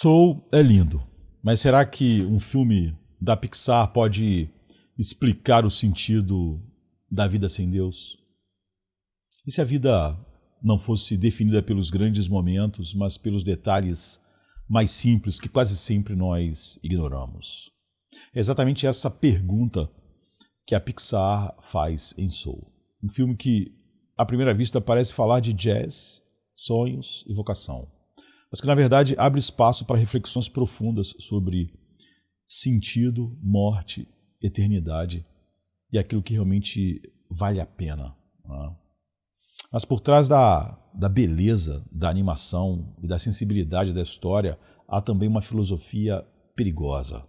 Soul é lindo, mas será que um filme da Pixar pode explicar o sentido da vida sem Deus? E se a vida não fosse definida pelos grandes momentos, mas pelos detalhes mais simples que quase sempre nós ignoramos? É exatamente essa pergunta que a Pixar faz em Soul. Um filme que, à primeira vista, parece falar de jazz, sonhos e vocação, mas que, na verdade, abre espaço para reflexões profundas sobre sentido, morte, eternidade e aquilo que realmente vale a pena. Né? Mas por trás da beleza, da animação e da sensibilidade da história, há também uma filosofia perigosa.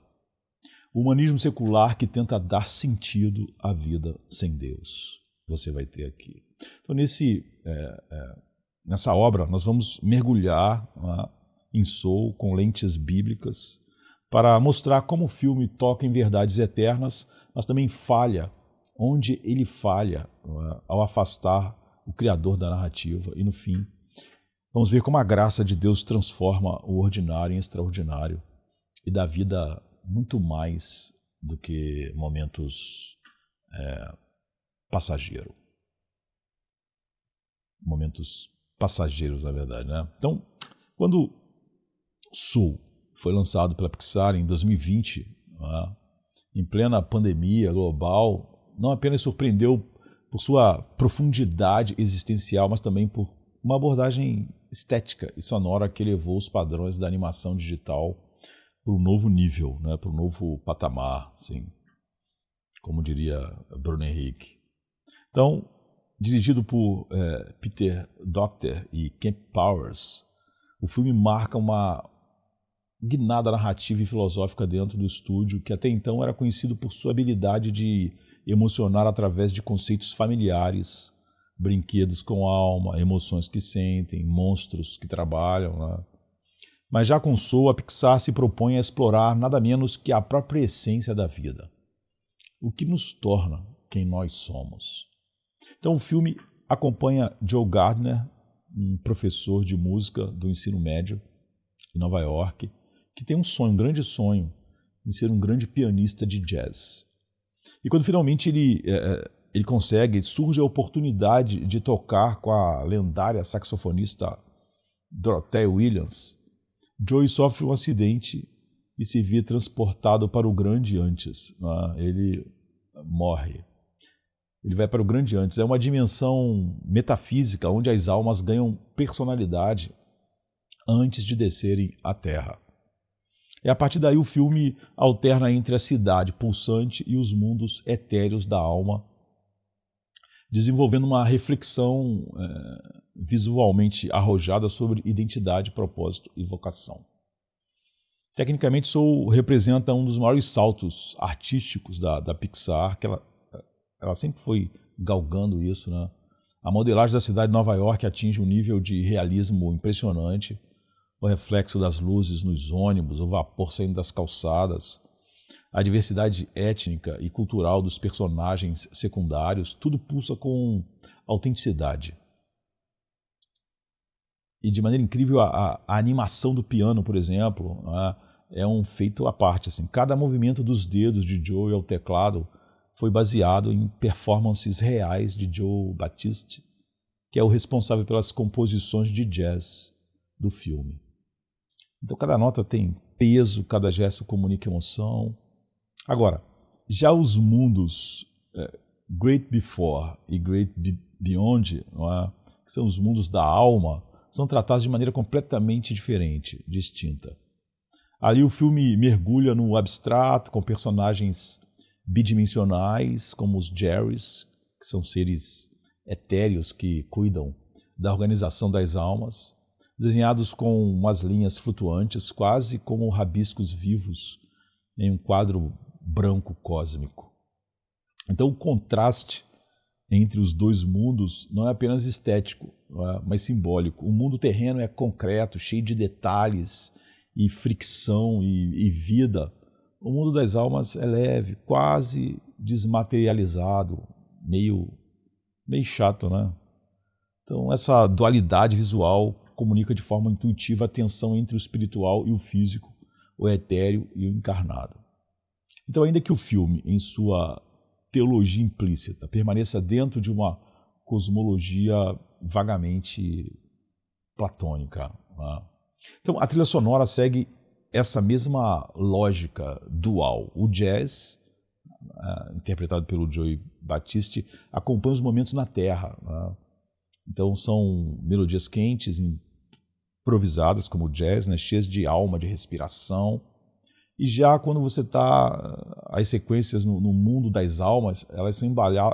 O humanismo secular que tenta dar sentido à vida sem Deus. Você vai ter aqui. Então, nessa obra, nós vamos mergulhar em Soul com lentes bíblicas para mostrar como o filme toca em verdades eternas, mas também falha onde ele falha ao afastar o criador da narrativa. E no fim, vamos ver como a graça de Deus transforma o ordinário em extraordinário e dá vida muito mais do que momentos passageiros. Momentos passageiros, na verdade, né? Então, quando Soul foi lançado pela Pixar em 2020, em plena pandemia global, não apenas surpreendeu por sua profundidade existencial, mas também por uma abordagem estética e sonora que elevou os padrões da animação digital para um novo nível, né? Para um novo patamar, assim, como diria Bruno Henrique. Então, dirigido por Peter Docter e Kemp Powers, o filme marca uma guinada narrativa e filosófica dentro do estúdio, que até então era conhecido por sua habilidade de emocionar através de conceitos familiares, brinquedos com alma, emoções que sentem, monstros que trabalham. Né? Mas já com Soul, a Pixar se propõe a explorar nada menos que a própria essência da vida. O que nos torna quem nós somos. Então o filme acompanha Joe Gardner, um professor de música do ensino médio em Nova York, que tem um sonho, um grande sonho, em ser um grande pianista de jazz. E quando finalmente ele consegue, surge a oportunidade de tocar com a lendária saxofonista Dorothea Williams, Joey sofre um acidente e se vê transportado para o grande antes. Né? Ele morre. Ele vai para o grande antes. É uma dimensão metafísica onde as almas ganham personalidade antes de descerem à Terra. E a partir daí o filme alterna entre a cidade pulsante e os mundos etéreos da alma, desenvolvendo uma reflexão visualmente arrojada sobre identidade, propósito e vocação. Tecnicamente, Soul representa um dos maiores saltos artísticos da Pixar, que ela sempre foi galgando isso. Né? A modelagem da cidade de Nova York atinge um nível de realismo impressionante, o reflexo das luzes nos ônibus, o vapor saindo das calçadas, a diversidade étnica e cultural dos personagens secundários, tudo pulsa com autenticidade. E de maneira incrível, a animação do piano, por exemplo, é um feito à parte. Assim. Cada movimento dos dedos de Joe ao teclado foi baseado em performances reais de Joe Batiste, que é o responsável pelas composições de jazz do filme. Então cada nota tem peso, cada gesto comunica emoção. Agora, já os mundos Great Before e Great Beyond, que são os mundos da alma, são tratados de maneira completamente diferente, distinta. Ali o filme mergulha no abstrato, com personagens bidimensionais, como os Jerrys, que são seres etéreos que cuidam da organização das almas, desenhados com umas linhas flutuantes, quase como rabiscos vivos em um quadro branco cósmico. Então o contraste entre os dois mundos não é apenas estético, mas simbólico. O mundo terreno é concreto, cheio de detalhes e fricção e vida. O mundo das almas é leve, quase desmaterializado, meio chato, né? Então essa dualidade visual comunica de forma intuitiva a tensão entre o espiritual e o físico, o etéreo e o encarnado. Então, ainda que o filme, em sua teologia implícita, permaneça dentro de uma cosmologia vagamente platônica, né? Então, a trilha sonora segue essa mesma lógica dual. O jazz, interpretado pelo Joey Batiste, acompanha os momentos na Terra, né? Então, são melodias quentes, improvisadas, como o jazz, né? Cheias de alma, de respiração. E já quando você está, as sequências no mundo das almas, elas são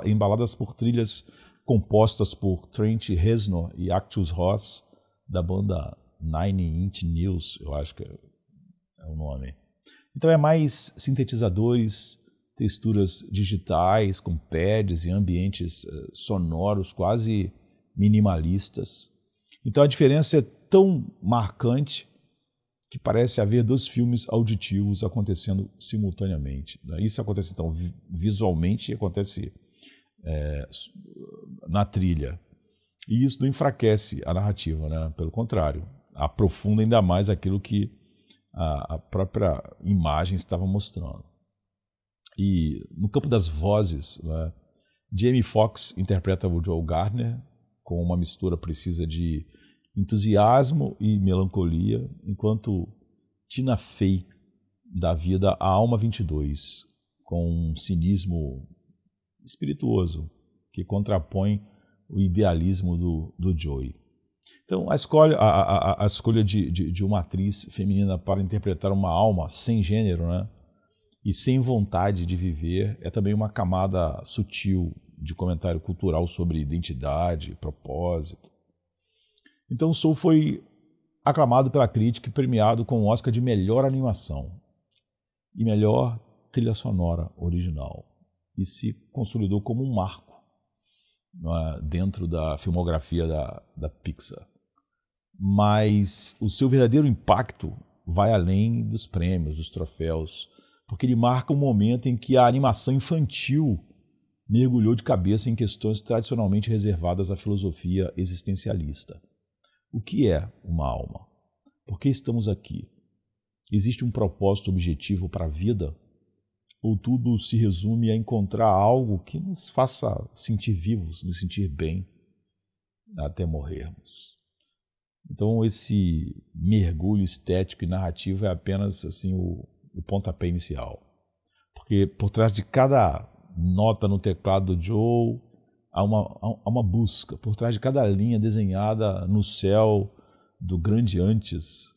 embaladas por trilhas compostas por Trent Reznor e Actus Ross, da banda Nine Inch Nails, eu acho que é o nome. Então é mais sintetizadores, texturas digitais, com pads e ambientes sonoros quase minimalistas. Então a diferença é tão marcante que parece haver 2 filmes auditivos acontecendo simultaneamente. Isso acontece então visualmente e acontece na trilha. E isso não enfraquece a narrativa, né? Pelo contrário, aprofunda ainda mais aquilo que a própria imagem estava mostrando. E no campo das vozes, né, Jamie Foxx interpreta o Joel Gardner com uma mistura precisa de entusiasmo e melancolia, enquanto Tina Fey dá vida à Alma 22, com um cinismo espirituoso que contrapõe o idealismo do Joey. Então, a escolha de uma atriz feminina para interpretar uma alma sem gênero, né, e sem vontade de viver é também uma camada sutil de comentário cultural sobre identidade, propósito. Então, Soul foi aclamado pela crítica e premiado com o Oscar de melhor animação e melhor trilha sonora original, e se consolidou como um marco dentro da filmografia da Pixar. Mas o seu verdadeiro impacto vai além dos prêmios, dos troféus, porque ele marca um momento em que a animação infantil mergulhou de cabeça em questões tradicionalmente reservadas à filosofia existencialista. O que é uma alma? Por que estamos aqui? Existe um propósito objetivo para a vida? Ou tudo se resume a encontrar algo que nos faça sentir vivos, nos sentir bem, até morrermos? Então, esse mergulho estético e narrativo é apenas assim, o pontapé inicial. Porque por trás de cada nota no teclado do Joe, há uma busca. Por trás de cada linha desenhada no céu do grande antes,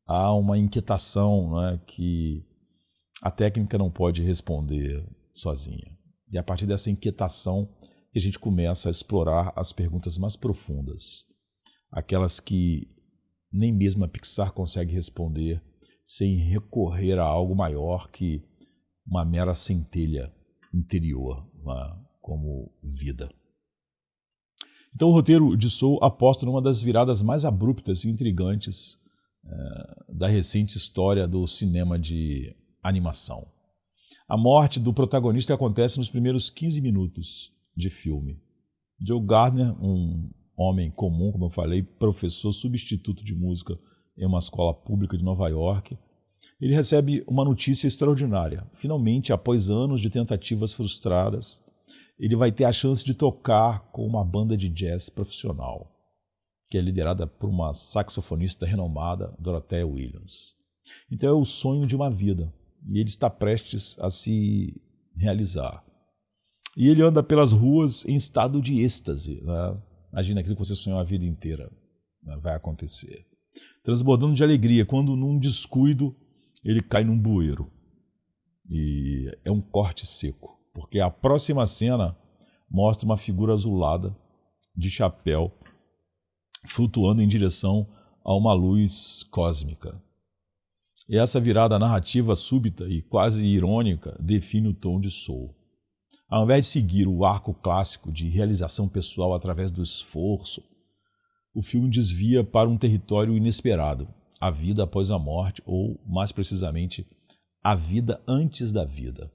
há uma inquietação, né, que a técnica não pode responder sozinha. E é a partir dessa inquietação que a gente começa a explorar as perguntas mais profundas, aquelas que nem mesmo a Pixar consegue responder sem recorrer a algo maior que uma mera centelha interior, como vida. Então o roteiro de Soul aposta numa das viradas mais abruptas e intrigantes da recente história do cinema de animação. A morte do protagonista acontece nos primeiros 15 minutos de filme. Joe Gardner, um homem comum, como eu falei, professor substituto de música em uma escola pública de Nova York, ele recebe uma notícia extraordinária. Finalmente, após anos de tentativas frustradas, ele vai ter a chance de tocar com uma banda de jazz profissional, que é liderada por uma saxofonista renomada, Dorothea Williams. Então é o sonho de uma vida, e ele está prestes a se realizar. E ele anda pelas ruas em estado de êxtase, né? Imagina aquilo que você sonhou a vida inteira, né? Vai acontecer. Transbordando de alegria, quando num descuido ele cai num bueiro. E é um corte seco, porque a próxima cena mostra uma figura azulada, de chapéu, flutuando em direção a uma luz cósmica. E essa virada narrativa súbita e quase irônica define o tom de Soul. Ao invés de seguir o arco clássico de realização pessoal através do esforço, o filme desvia para um território inesperado, a vida após a morte, ou, mais precisamente, a vida antes da vida.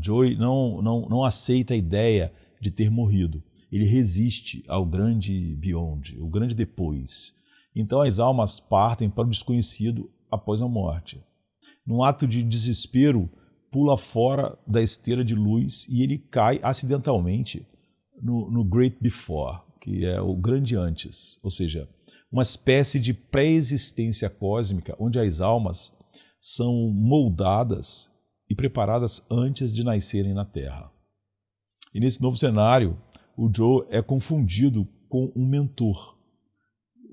Joey não aceita a ideia de ter morrido. Ele resiste ao grande beyond, o grande depois. Então as almas partem para o desconhecido após a morte. Num ato de desespero, pula fora da esteira de luz e ele cai acidentalmente no Great Before, que é o grande antes, ou seja, uma espécie de pré-existência cósmica onde as almas são moldadas e preparadas antes de nascerem na Terra. E nesse novo cenário, o Joe é confundido com um mentor.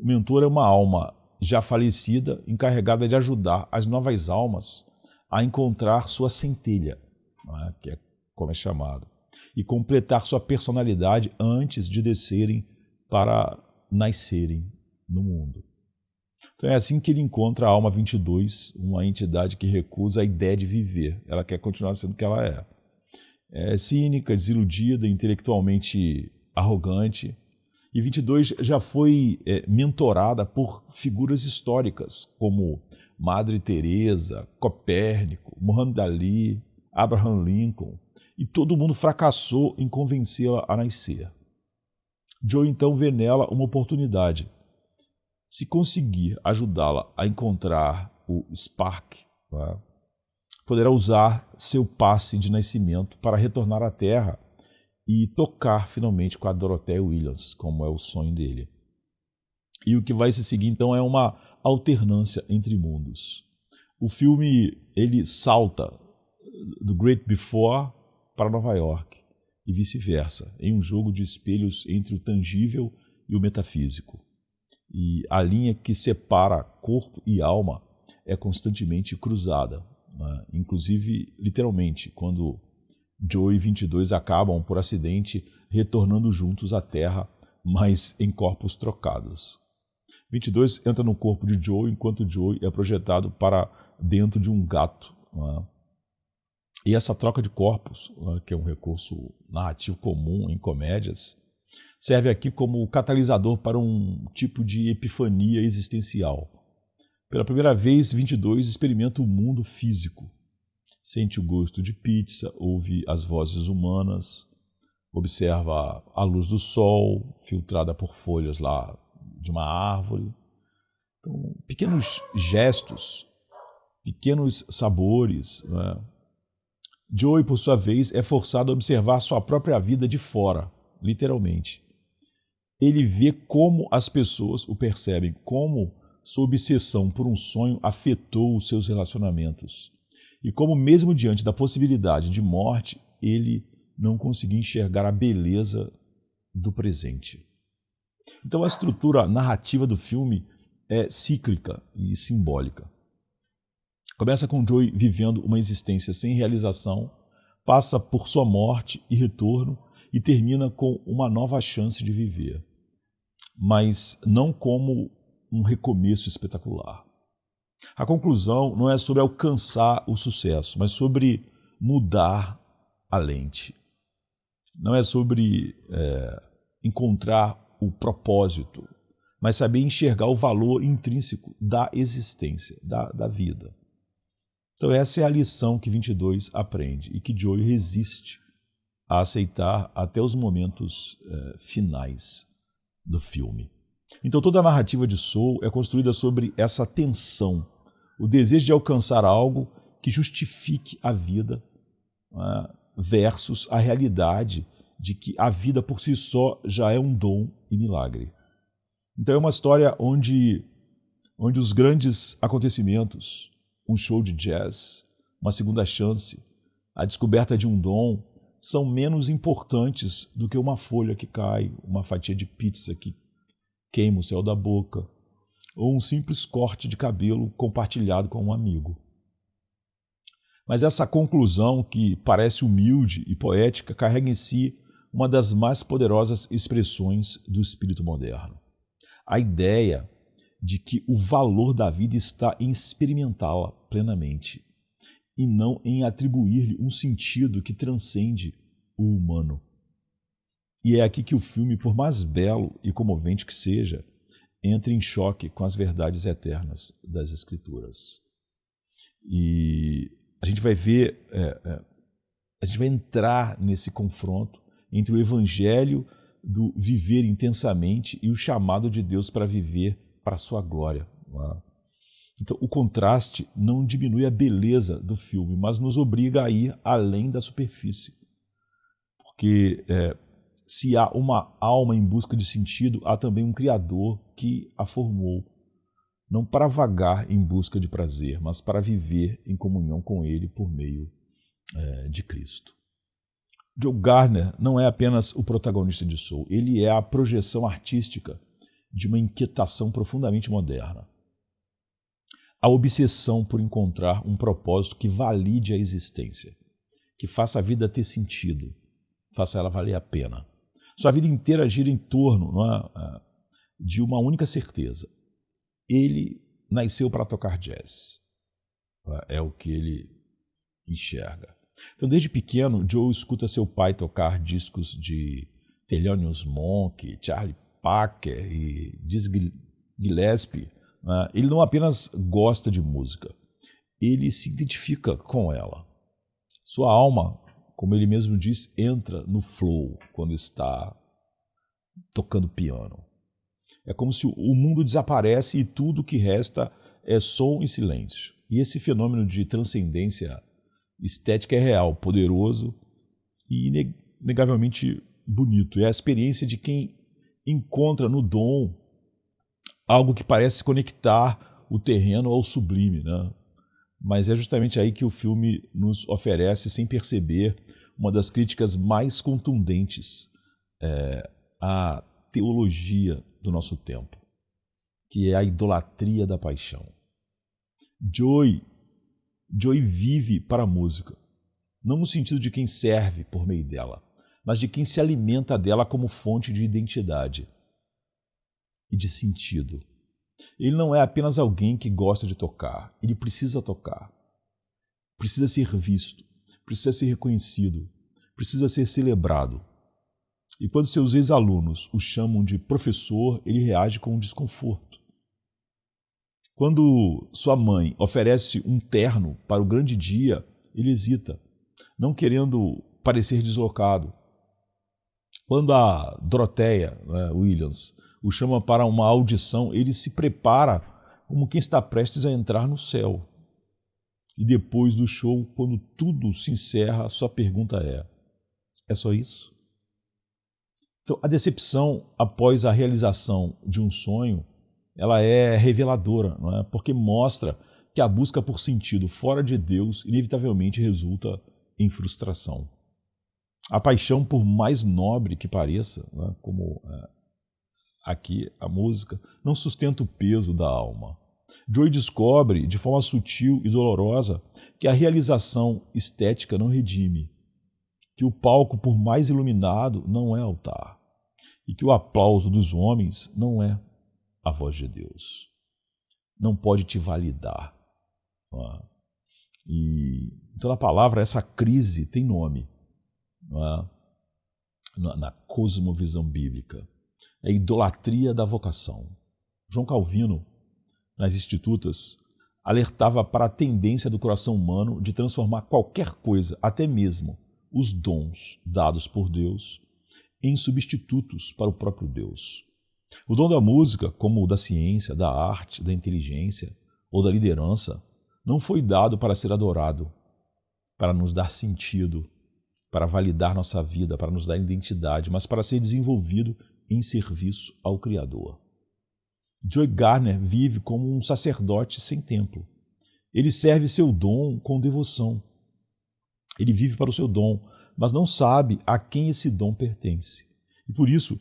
O mentor é uma alma já falecida, encarregada de ajudar as novas almas a encontrar sua centelha, né, que é como é chamado, e completar sua personalidade antes de descerem para nascerem no mundo. Então é assim que ele encontra a alma 22, uma entidade que recusa a ideia de viver. Ela quer continuar sendo o que ela é. É cínica, desiludida, intelectualmente arrogante. E 22 já foi mentorada por figuras históricas como Madre Teresa, Copérnico, Muhammad Ali, Abraham Lincoln, e todo mundo fracassou em convencê-la a nascer. Joe então vê nela uma oportunidade. Se conseguir ajudá-la a encontrar o Spark, né, poderá usar seu passe de nascimento para retornar à Terra e tocar finalmente com a Dorothea Williams, como é o sonho dele. E o que vai se seguir então é uma alternância entre mundos. O filme ele salta do Great Before para Nova York e vice-versa, em um jogo de espelhos entre o tangível e o metafísico. E a linha que separa corpo e alma é constantemente cruzada, né? Inclusive literalmente, quando Joe e 22 acabam por acidente retornando juntos à Terra, mas em corpos trocados. 22 entra no corpo de Joe enquanto Joe é projetado para dentro de um gato, né? E essa troca de corpos, né, que é um recurso narrativo comum em comédias, serve aqui como catalisador para um tipo de epifania existencial. Pela primeira vez, 22 experimenta o mundo físico. Sente o gosto de pizza, ouve as vozes humanas, observa a luz do sol filtrada por folhas lá de uma árvore. Então, pequenos gestos, pequenos sabores, né? Joey, por sua vez, é forçado a observar sua própria vida de fora, literalmente. Ele vê como as pessoas o percebem, como sua obsessão por um sonho afetou os seus relacionamentos. E como, mesmo diante da possibilidade de morte, ele não conseguia enxergar a beleza do presente. Então a estrutura narrativa do filme é cíclica e simbólica. Começa com Joey vivendo uma existência sem realização, passa por sua morte e retorno e termina com uma nova chance de viver, mas não como um recomeço espetacular. A conclusão não é sobre alcançar o sucesso, mas sobre mudar a lente. Não é sobre encontrar o propósito, mas saber enxergar o valor intrínseco da existência, da vida. Então essa é a lição que 22 aprende e que Joey resiste a aceitar até os momentos finais do filme. Então toda a narrativa de Soul é construída sobre essa tensão, o desejo de alcançar algo que justifique a vida, né, versus a realidade de que a vida por si só já é um dom e milagre. Então é uma história onde os grandes acontecimentos, um show de jazz, uma segunda chance, a descoberta de um dom, são menos importantes do que uma folha que cai, uma fatia de pizza que queima o céu da boca, ou um simples corte de cabelo compartilhado com um amigo. Mas essa conclusão, que parece humilde e poética, carrega em si uma das mais poderosas expressões do espírito moderno. A ideia de que o valor da vida está em experimentá-la plenamente e não em atribuir-lhe um sentido que transcende o humano. E é aqui que o filme, por mais belo e comovente que seja, entra em choque com as verdades eternas das Escrituras. E a gente vai ver, a gente vai entrar nesse confronto entre o evangelho do viver intensamente e o chamado de Deus para viver para a sua glória. Então, o contraste não diminui a beleza do filme, mas nos obriga a ir além da superfície. Porque se há uma alma em busca de sentido, há também um Criador que a formou, não para vagar em busca de prazer, mas para viver em comunhão com Ele por meio de Cristo. Joe Gardner não é apenas o protagonista de Soul, ele é a projeção artística de uma inquietação profundamente moderna. A obsessão por encontrar um propósito que valide a existência, que faça a vida ter sentido, faça ela valer a pena. Sua vida inteira gira em torno de uma única certeza. Ele nasceu para tocar jazz. É o que ele enxerga. Então, desde pequeno, Joe escuta seu pai tocar discos de Thelonious Monk, Charlie Parker e Dizzy Gillespie. Ele não apenas gosta de música, ele se identifica com ela. Sua alma, como ele mesmo diz, entra no flow quando está tocando piano. É como se o mundo desaparece e tudo que resta é som e silêncio. E esse fenômeno de transcendência estética é real, poderoso e inegavelmente bonito. É a experiência de quem encontra no dom algo que parece conectar o terreno ao sublime, né? Mas é justamente aí que o filme nos oferece, sem perceber, uma das críticas mais contundentes à teologia do nosso tempo, que é a idolatria da paixão. Joy vive para a música, não no sentido de quem serve por meio dela, mas de quem se alimenta dela como fonte de identidade e de sentido. Ele não é apenas alguém que gosta de tocar, ele precisa tocar, precisa ser visto, precisa ser reconhecido, precisa ser celebrado. E quando seus ex-alunos o chamam de professor, ele reage com um desconforto. Quando sua mãe oferece um terno para o grande dia, ele hesita, não querendo parecer deslocado. Quando a Dorothea Williams o chama para uma audição, ele se prepara como quem está prestes a entrar no céu. E depois do show, quando tudo se encerra, sua pergunta é só isso? Então, a decepção após a realização de um sonho, ela é reveladora, não é? Porque mostra que a busca por sentido fora de Deus inevitavelmente resulta em frustração. A paixão, por mais nobre que pareça, né, como aqui a música, não sustenta o peso da alma. Joy descobre, de forma sutil e dolorosa, que a realização estética não redime, que o palco, por mais iluminado, não é altar, e que o aplauso dos homens não é a voz de Deus. Não pode te validar. Não é? E então, na palavra, essa crise tem nome, não é? Na cosmovisão bíblica. É a idolatria da vocação. João Calvino, nas Institutas, alertava para a tendência do coração humano de transformar qualquer coisa, até mesmo os dons dados por Deus, em substitutos para o próprio Deus. O dom da música, como o da ciência, da arte, da inteligência ou da liderança, não foi dado para ser adorado, para nos dar sentido, para validar nossa vida, para nos dar identidade, mas para ser desenvolvido em serviço ao Criador. Joy Gardner vive como um sacerdote sem templo. Ele serve seu dom com devoção. Ele vive para o seu dom, mas não sabe a quem esse dom pertence. E por isso,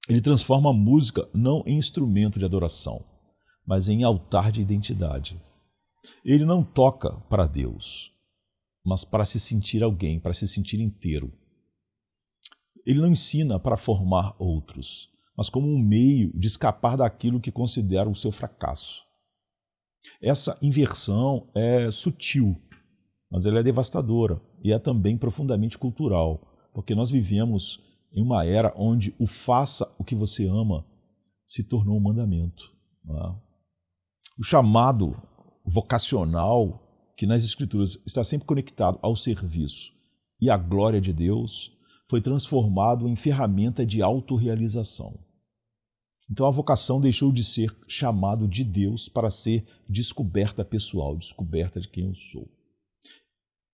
ele transforma a música não em instrumento de adoração, mas em altar de identidade. Ele não toca para Deus, mas para se sentir alguém, para se sentir inteiro. Ele não ensina para formar outros, mas como um meio de escapar daquilo que considera o seu fracasso. Essa inversão é sutil, mas ela é devastadora e é também profundamente cultural, porque nós vivemos em uma era onde o faça o que você ama se tornou um mandamento. Não é? O chamado vocacional, que nas Escrituras está sempre conectado ao serviço e à glória de Deus, foi transformado em ferramenta de autorrealização. Então a vocação deixou de ser chamado de Deus para ser descoberta pessoal, descoberta de quem eu sou.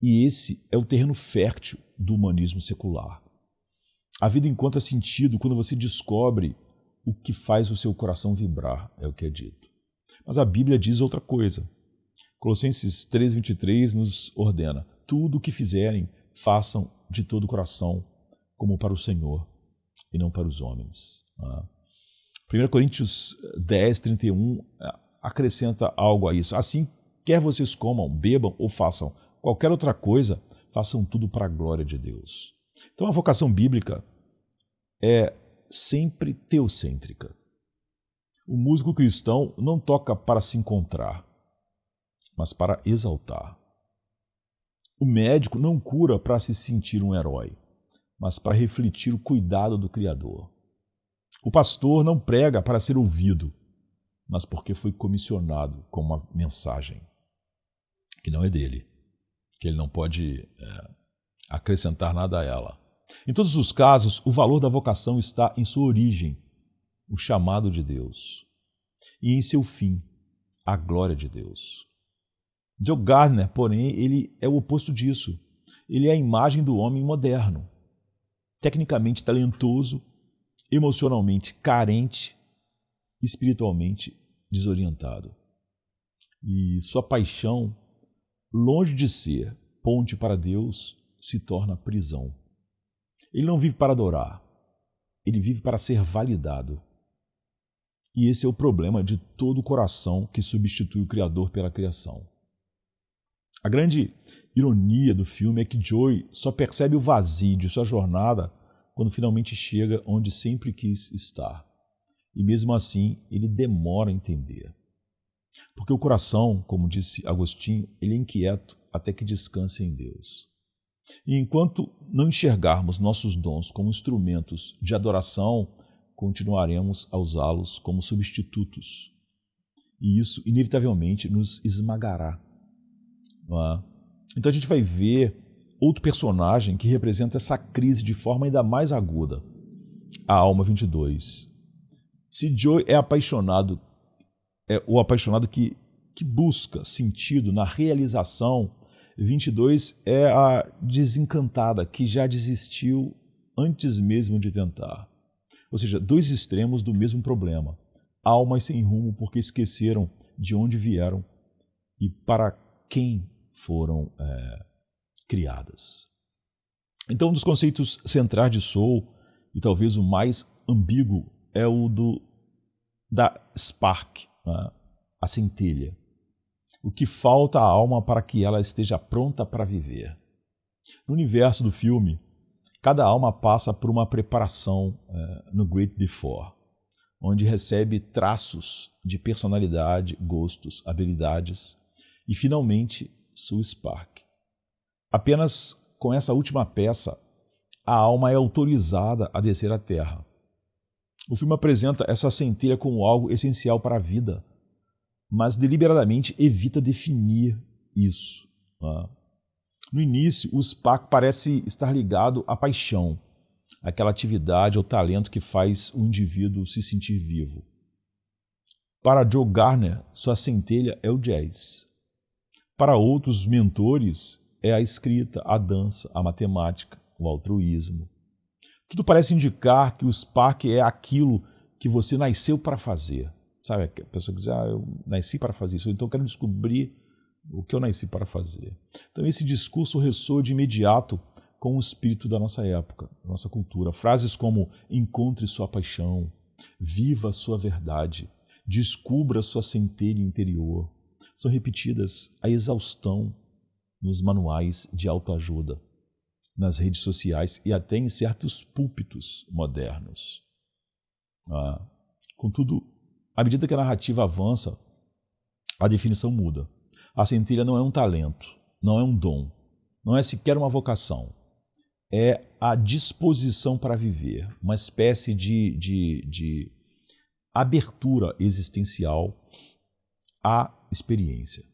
E esse é o terreno fértil do humanismo secular. A vida encontra sentido quando você descobre o que faz o seu coração vibrar, é o que é dito. Mas a Bíblia diz outra coisa. Colossenses 3:23 nos ordena: tudo o que fizerem, façam de todo o coração, como para o Senhor e não para os homens. 1 Coríntios 10:31 acrescenta algo a isso. Assim, quer vocês comam, bebam ou façam qualquer outra coisa, façam tudo para a glória de Deus. Então a vocação bíblica é sempre teocêntrica. O músico cristão não toca para se encontrar, mas para exaltar. O médico não cura para se sentir um herói, mas para refletir o cuidado do Criador. O pastor não prega para ser ouvido, mas porque foi comissionado com uma mensagem que não é dele, que ele não pode acrescentar nada a ela. Em todos os casos, o valor da vocação está em sua origem, o chamado de Deus, e em seu fim, a glória de Deus. Joe Gardner, porém, ele é o oposto disso. Ele é a imagem do homem moderno, tecnicamente talentoso, emocionalmente carente, espiritualmente desorientado. E sua paixão, longe de ser ponte para Deus, se torna prisão. Ele não vive para adorar, ele vive para ser validado. E esse é o problema de todo o coração que substitui o Criador pela criação. A grande ironia do filme é que Joey só percebe o vazio de sua jornada quando finalmente chega onde sempre quis estar. E mesmo assim, ele demora a entender. Porque o coração, como disse Agostinho, ele é inquieto até que descanse em Deus. E enquanto não enxergarmos nossos dons como instrumentos de adoração, continuaremos a usá-los como substitutos. E isso, inevitavelmente, nos esmagará. Então a gente vai ver outro personagem que representa essa crise de forma ainda mais aguda, a alma 22. Se Joey é apaixonado, o apaixonado que busca sentido na realização, 22 é a desencantada que já desistiu antes mesmo de tentar. Ou seja, dois extremos do mesmo problema. Almas sem rumo porque esqueceram de onde vieram e para quem foram criadas. Então, um dos conceitos centrais de Soul, e talvez o mais ambíguo, é o da spark, a centelha. O que falta à alma para que ela esteja pronta para viver. No universo do filme, cada alma passa por uma preparação no Great Before, onde recebe traços de personalidade, gostos, habilidades e, finalmente, sua spark. Apenas com essa última peça, a alma é autorizada a descer à Terra. O filme apresenta essa centelha como algo essencial para a vida, mas deliberadamente evita definir isso. No início, o spark parece estar ligado à paixão, aquela atividade ou talento que faz o indivíduo se sentir vivo. Para Joe Gardner, sua centelha é o jazz. Para outros mentores, é a escrita, a dança, a matemática, o altruísmo. Tudo parece indicar que o spark é aquilo que você nasceu para fazer. Sabe, a pessoa que diz, eu nasci para fazer isso, então eu quero descobrir o que eu nasci para fazer. Então esse discurso ressoa de imediato com o espírito da nossa época, da nossa cultura. Frases como encontre sua paixão, viva sua verdade, descubra sua centelha interior, são repetidas a exaustão nos manuais de autoajuda, nas redes sociais e até em certos púlpitos modernos. Contudo, à medida que a narrativa avança, a definição muda. A centelha não é um talento, não é um dom, não é sequer uma vocação. É a disposição para viver, uma espécie de abertura existencial à experiência.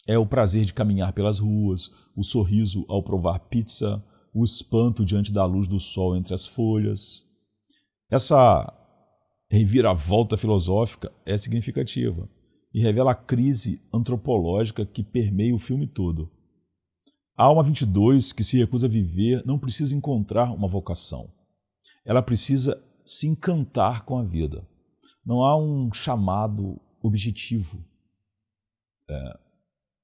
É o prazer de caminhar pelas ruas, o sorriso ao provar pizza, o espanto diante da luz do sol entre as folhas. Essa reviravolta filosófica é significativa e revela a crise antropológica que permeia o filme todo. A alma 22, que se recusa a viver, não precisa encontrar uma vocação. Ela precisa se encantar com a vida. Não há um chamado objetivo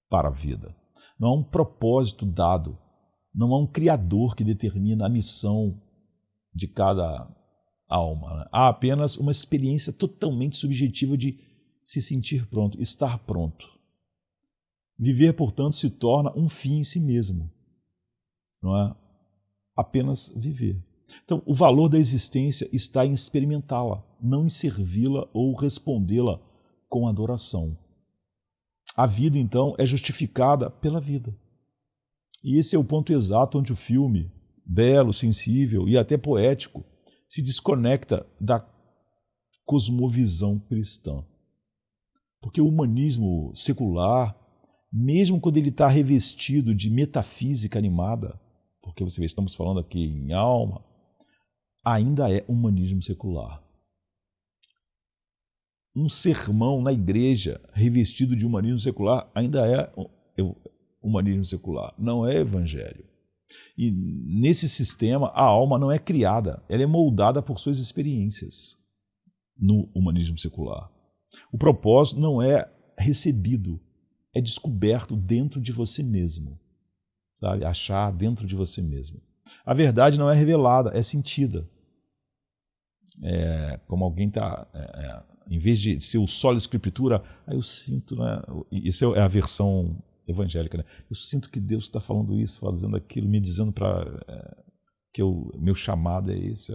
para a vida. Não há um propósito dado. Não há um criador que determina a missão de cada alma. Né? Há apenas uma experiência totalmente subjetiva de se sentir pronto, estar pronto. Viver, portanto, se torna um fim em si mesmo. Não é apenas viver. Então, o valor da existência está em experimentá-la, não em servi-la ou respondê-la com adoração. A vida, então, é justificada pela vida. E esse é o ponto exato onde o filme, belo, sensível e até poético, se desconecta da cosmovisão cristã. Porque o humanismo secular, mesmo quando ele está revestido de metafísica animada, porque você vê, estamos falando aqui em alma, ainda é humanismo secular. Um sermão na igreja revestido de humanismo secular ainda é humanismo secular, não é evangelho. E nesse sistema a alma não é criada, ela é moldada por suas experiências no humanismo secular. O propósito não é recebido, é descoberto dentro de você mesmo, sabe? Achar dentro de você mesmo. A verdade não é revelada, é sentida. Como alguém está, em vez de ser o solo escritura, eu sinto, né? Isso é a versão evangélica, né? Eu sinto que Deus está falando isso, fazendo aquilo, me dizendo que meu chamado é esse.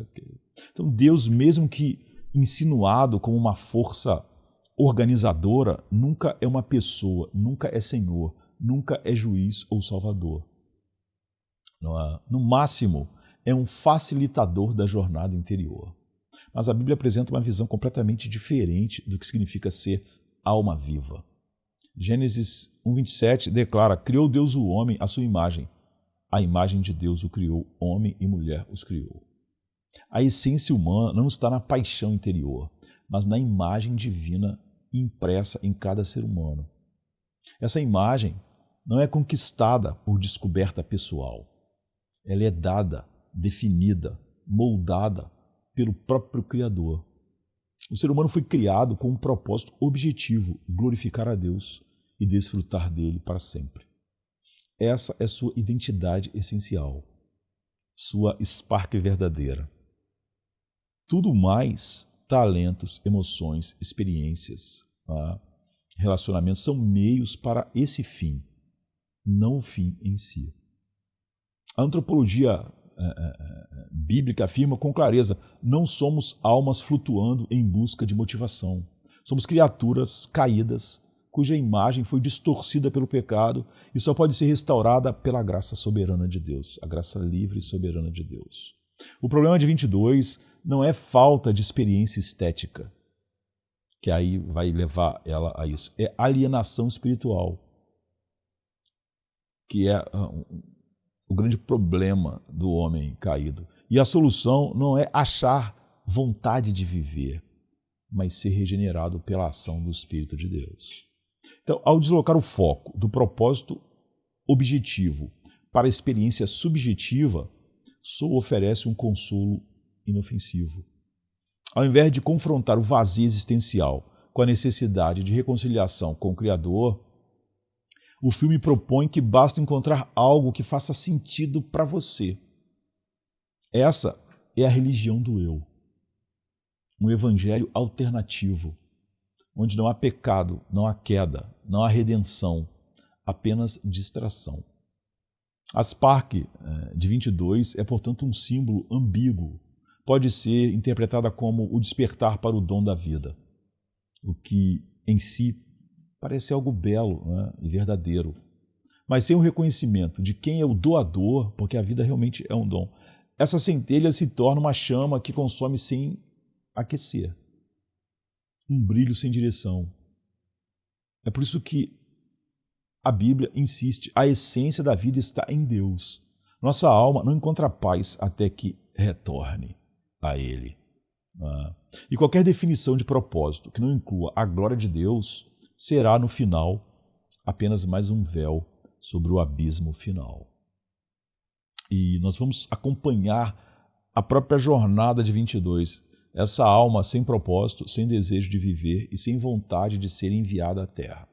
Então Deus, mesmo que insinuado como uma força organizadora, nunca é uma pessoa, nunca é Senhor, nunca é juiz ou salvador. No máximo, é um facilitador da jornada interior. Mas a Bíblia apresenta uma visão completamente diferente do que significa ser alma viva. Gênesis 1:27 declara: criou Deus o homem à sua imagem. A imagem de Deus o criou, homem e mulher os criou. A essência humana não está na paixão interior, mas na imagem divina impressa em cada ser humano. Essa imagem não é conquistada por descoberta pessoal. Ela é dada, definida, moldada pelo próprio Criador. O ser humano foi criado com um propósito objetivo: glorificar a Deus e desfrutar dele para sempre. Essa é sua identidade essencial, sua spark verdadeira. Tudo mais, talentos, emoções, experiências, relacionamentos, são meios para esse fim, não o fim em si. A antropologia bíblica afirma com clareza: não somos almas flutuando em busca de motivação. Somos criaturas caídas, cuja imagem foi distorcida pelo pecado e só pode ser restaurada pela graça soberana de Deus, a graça livre e soberana de Deus. O problema de 22 não é falta de experiência estética, que aí vai levar ela a isso. É alienação espiritual, que é o grande problema do homem caído. E a solução não é achar vontade de viver, mas ser regenerado pela ação do Espírito de Deus. Então, ao deslocar o foco do propósito objetivo para a experiência subjetiva, Soul oferece um consolo inofensivo. Ao invés de confrontar o vazio existencial com a necessidade de reconciliação com o Criador, o filme propõe que basta encontrar algo que faça sentido para você. Essa é a religião do eu. Um evangelho alternativo, onde não há pecado, não há queda, não há redenção, apenas distração. A Spark de 22 é, portanto, um símbolo ambíguo. Pode ser interpretada como o despertar para o dom da vida, o que em si parece algo belo, né, e verdadeiro. Mas sem o reconhecimento de quem é o doador, porque a vida realmente é um dom, essa centelha se torna uma chama que consome sem aquecer, um brilho sem direção. É por isso que a Bíblia insiste: a essência da vida está em Deus. Nossa alma não encontra paz até que retorne a Ele. E qualquer definição de propósito que não inclua a glória de Deus será, no final, apenas mais um véu sobre o abismo final. E nós vamos acompanhar a própria jornada de 22, essa alma sem propósito, sem desejo de viver e sem vontade de ser enviada à Terra.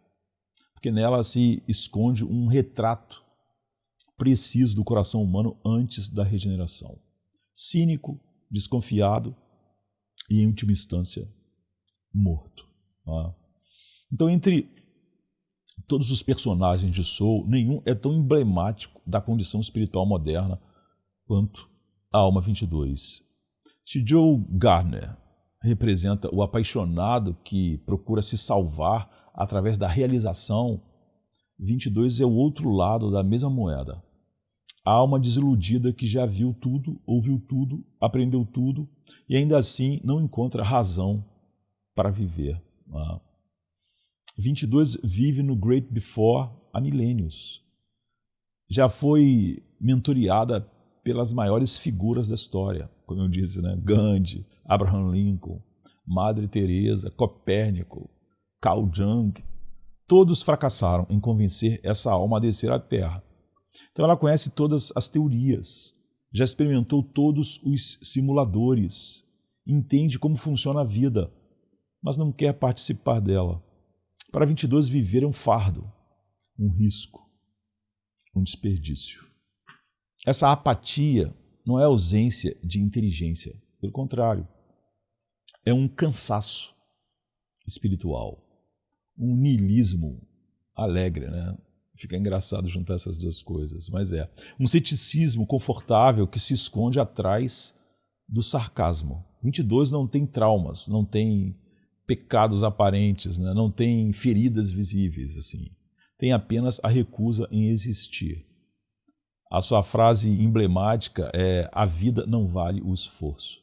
Porque nela se esconde um retrato preciso do coração humano antes da regeneração. Cínico, desconfiado e, em última instância, morto. Então, entre todos os personagens de Soul, nenhum é tão emblemático da condição espiritual moderna quanto a Alma 22. Se Joe Gardner representa o apaixonado que procura se salvar através da realização, 22 é o outro lado da mesma moeda. A alma desiludida que já viu tudo, ouviu tudo, aprendeu tudo e ainda assim não encontra razão para viver. 22 vive no Great Before há milênios. Já foi mentoreada pelas maiores figuras da história, como eu disse, Gandhi, Abraham Lincoln, Madre Teresa, Copérnico, Carl Jung. Todos fracassaram em convencer essa alma a descer à Terra. Então ela conhece todas as teorias, já experimentou todos os simuladores, entende como funciona a vida, mas não quer participar dela. Para 22, viver é um fardo, um risco, um desperdício. Essa apatia não é ausência de inteligência, pelo contrário, é um cansaço espiritual, um niilismo alegre, Fica engraçado juntar essas duas coisas, mas é um ceticismo confortável que se esconde atrás do sarcasmo. 22 não tem traumas, não tem pecados aparentes, não tem feridas visíveis, assim. Tem apenas a recusa em existir. A sua frase emblemática é: a vida não vale o esforço.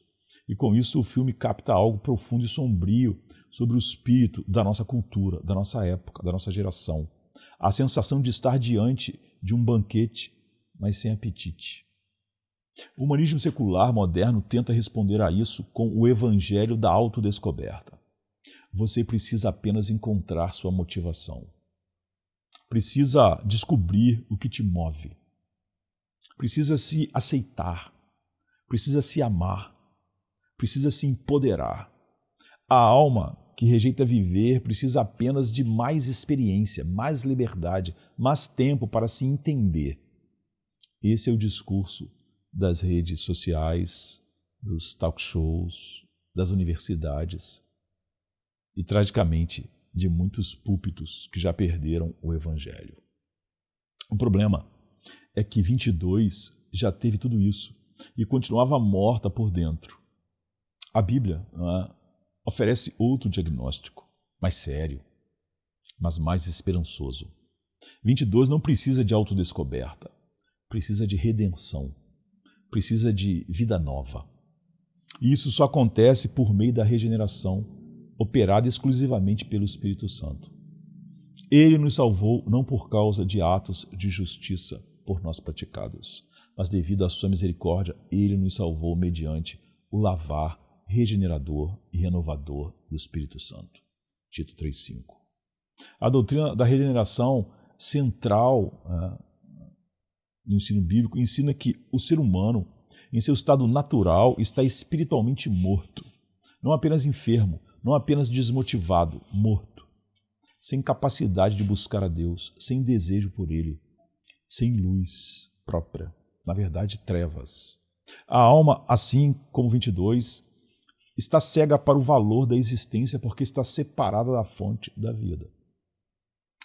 E com isso o filme capta algo profundo e sombrio sobre o espírito da nossa cultura, da nossa época, da nossa geração. A sensação de estar diante de um banquete, mas sem apetite. O humanismo secular moderno tenta responder a isso com o evangelho da autodescoberta. Você precisa apenas encontrar sua motivação. Precisa descobrir o que te move. Precisa se aceitar. Precisa se amar. Precisa se empoderar. A alma que rejeita viver precisa apenas de mais experiência, mais liberdade, mais tempo para se entender. Esse é o discurso das redes sociais, dos talk shows, das universidades e, tragicamente, de muitos púlpitos que já perderam o evangelho. O problema é que 22 já teve tudo isso e continuava morta por dentro. A Bíblia oferece outro diagnóstico, mais sério, mas mais esperançoso. 22 não precisa de autodescoberta, precisa de redenção, precisa de vida nova. E isso só acontece por meio da regeneração, operada exclusivamente pelo Espírito Santo. Ele nos salvou não por causa de atos de justiça por nós praticados, mas devido à sua misericórdia, ele nos salvou mediante o lavar regenerador e renovador do Espírito Santo. Tito 3,5. A doutrina da regeneração central no ensino bíblico ensina que o ser humano, em seu estado natural, está espiritualmente morto. Não apenas enfermo, não apenas desmotivado, morto. Sem capacidade de buscar a Deus, sem desejo por Ele, sem luz própria. Na verdade, trevas. A alma, assim como 22, está cega para o valor da existência porque está separada da fonte da vida.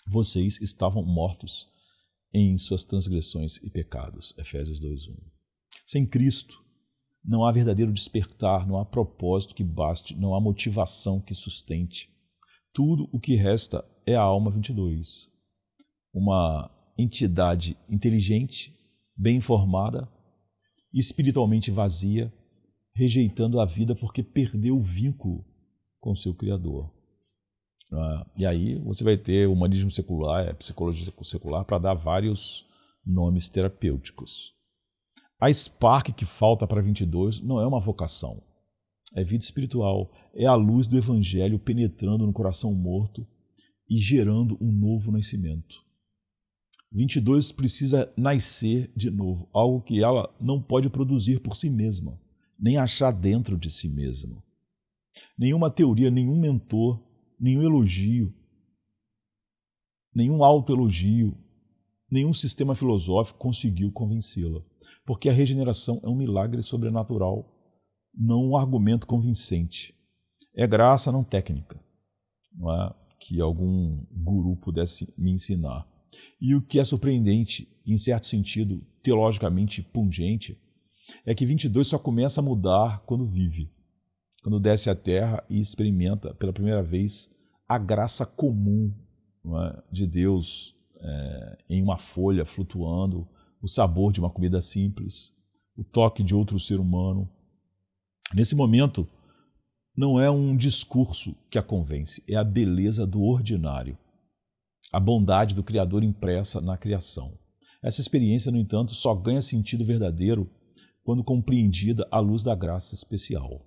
Vocês estavam mortos em suas transgressões e pecados. Efésios 2:1. Sem Cristo, não há verdadeiro despertar, não há propósito que baste, não há motivação que sustente. Tudo o que resta é a alma 22. Uma entidade inteligente, bem informada, espiritualmente vazia, rejeitando a vida porque perdeu o vínculo com seu Criador. E aí você vai ter o humanismo secular, a psicologia secular, para dar vários nomes terapêuticos. A spark que falta para 22 não é uma vocação, é vida espiritual, é a luz do Evangelho penetrando no coração morto e gerando um novo nascimento. 22 precisa nascer de novo, algo que ela não pode produzir por si mesma, nem achar dentro de si mesma. Nenhuma teoria, nenhum mentor, nenhum elogio, nenhum autoelogio, nenhum sistema filosófico conseguiu convencê-la, porque a regeneração é um milagre sobrenatural, não um argumento convincente. É graça, não técnica, não é? Que algum guru pudesse me ensinar. E o que é surpreendente, em certo sentido, teologicamente pungente, é que 22 só começa a mudar quando vive, quando desce à terra e experimenta pela primeira vez a graça comum, não é, de Deus em uma folha flutuando, o sabor de uma comida simples, o toque de outro ser humano. Nesse momento, não é um discurso que a convence, é a beleza do ordinário, a bondade do Criador impressa na criação. Essa experiência, no entanto, só ganha sentido verdadeiro quando compreendida à luz da graça especial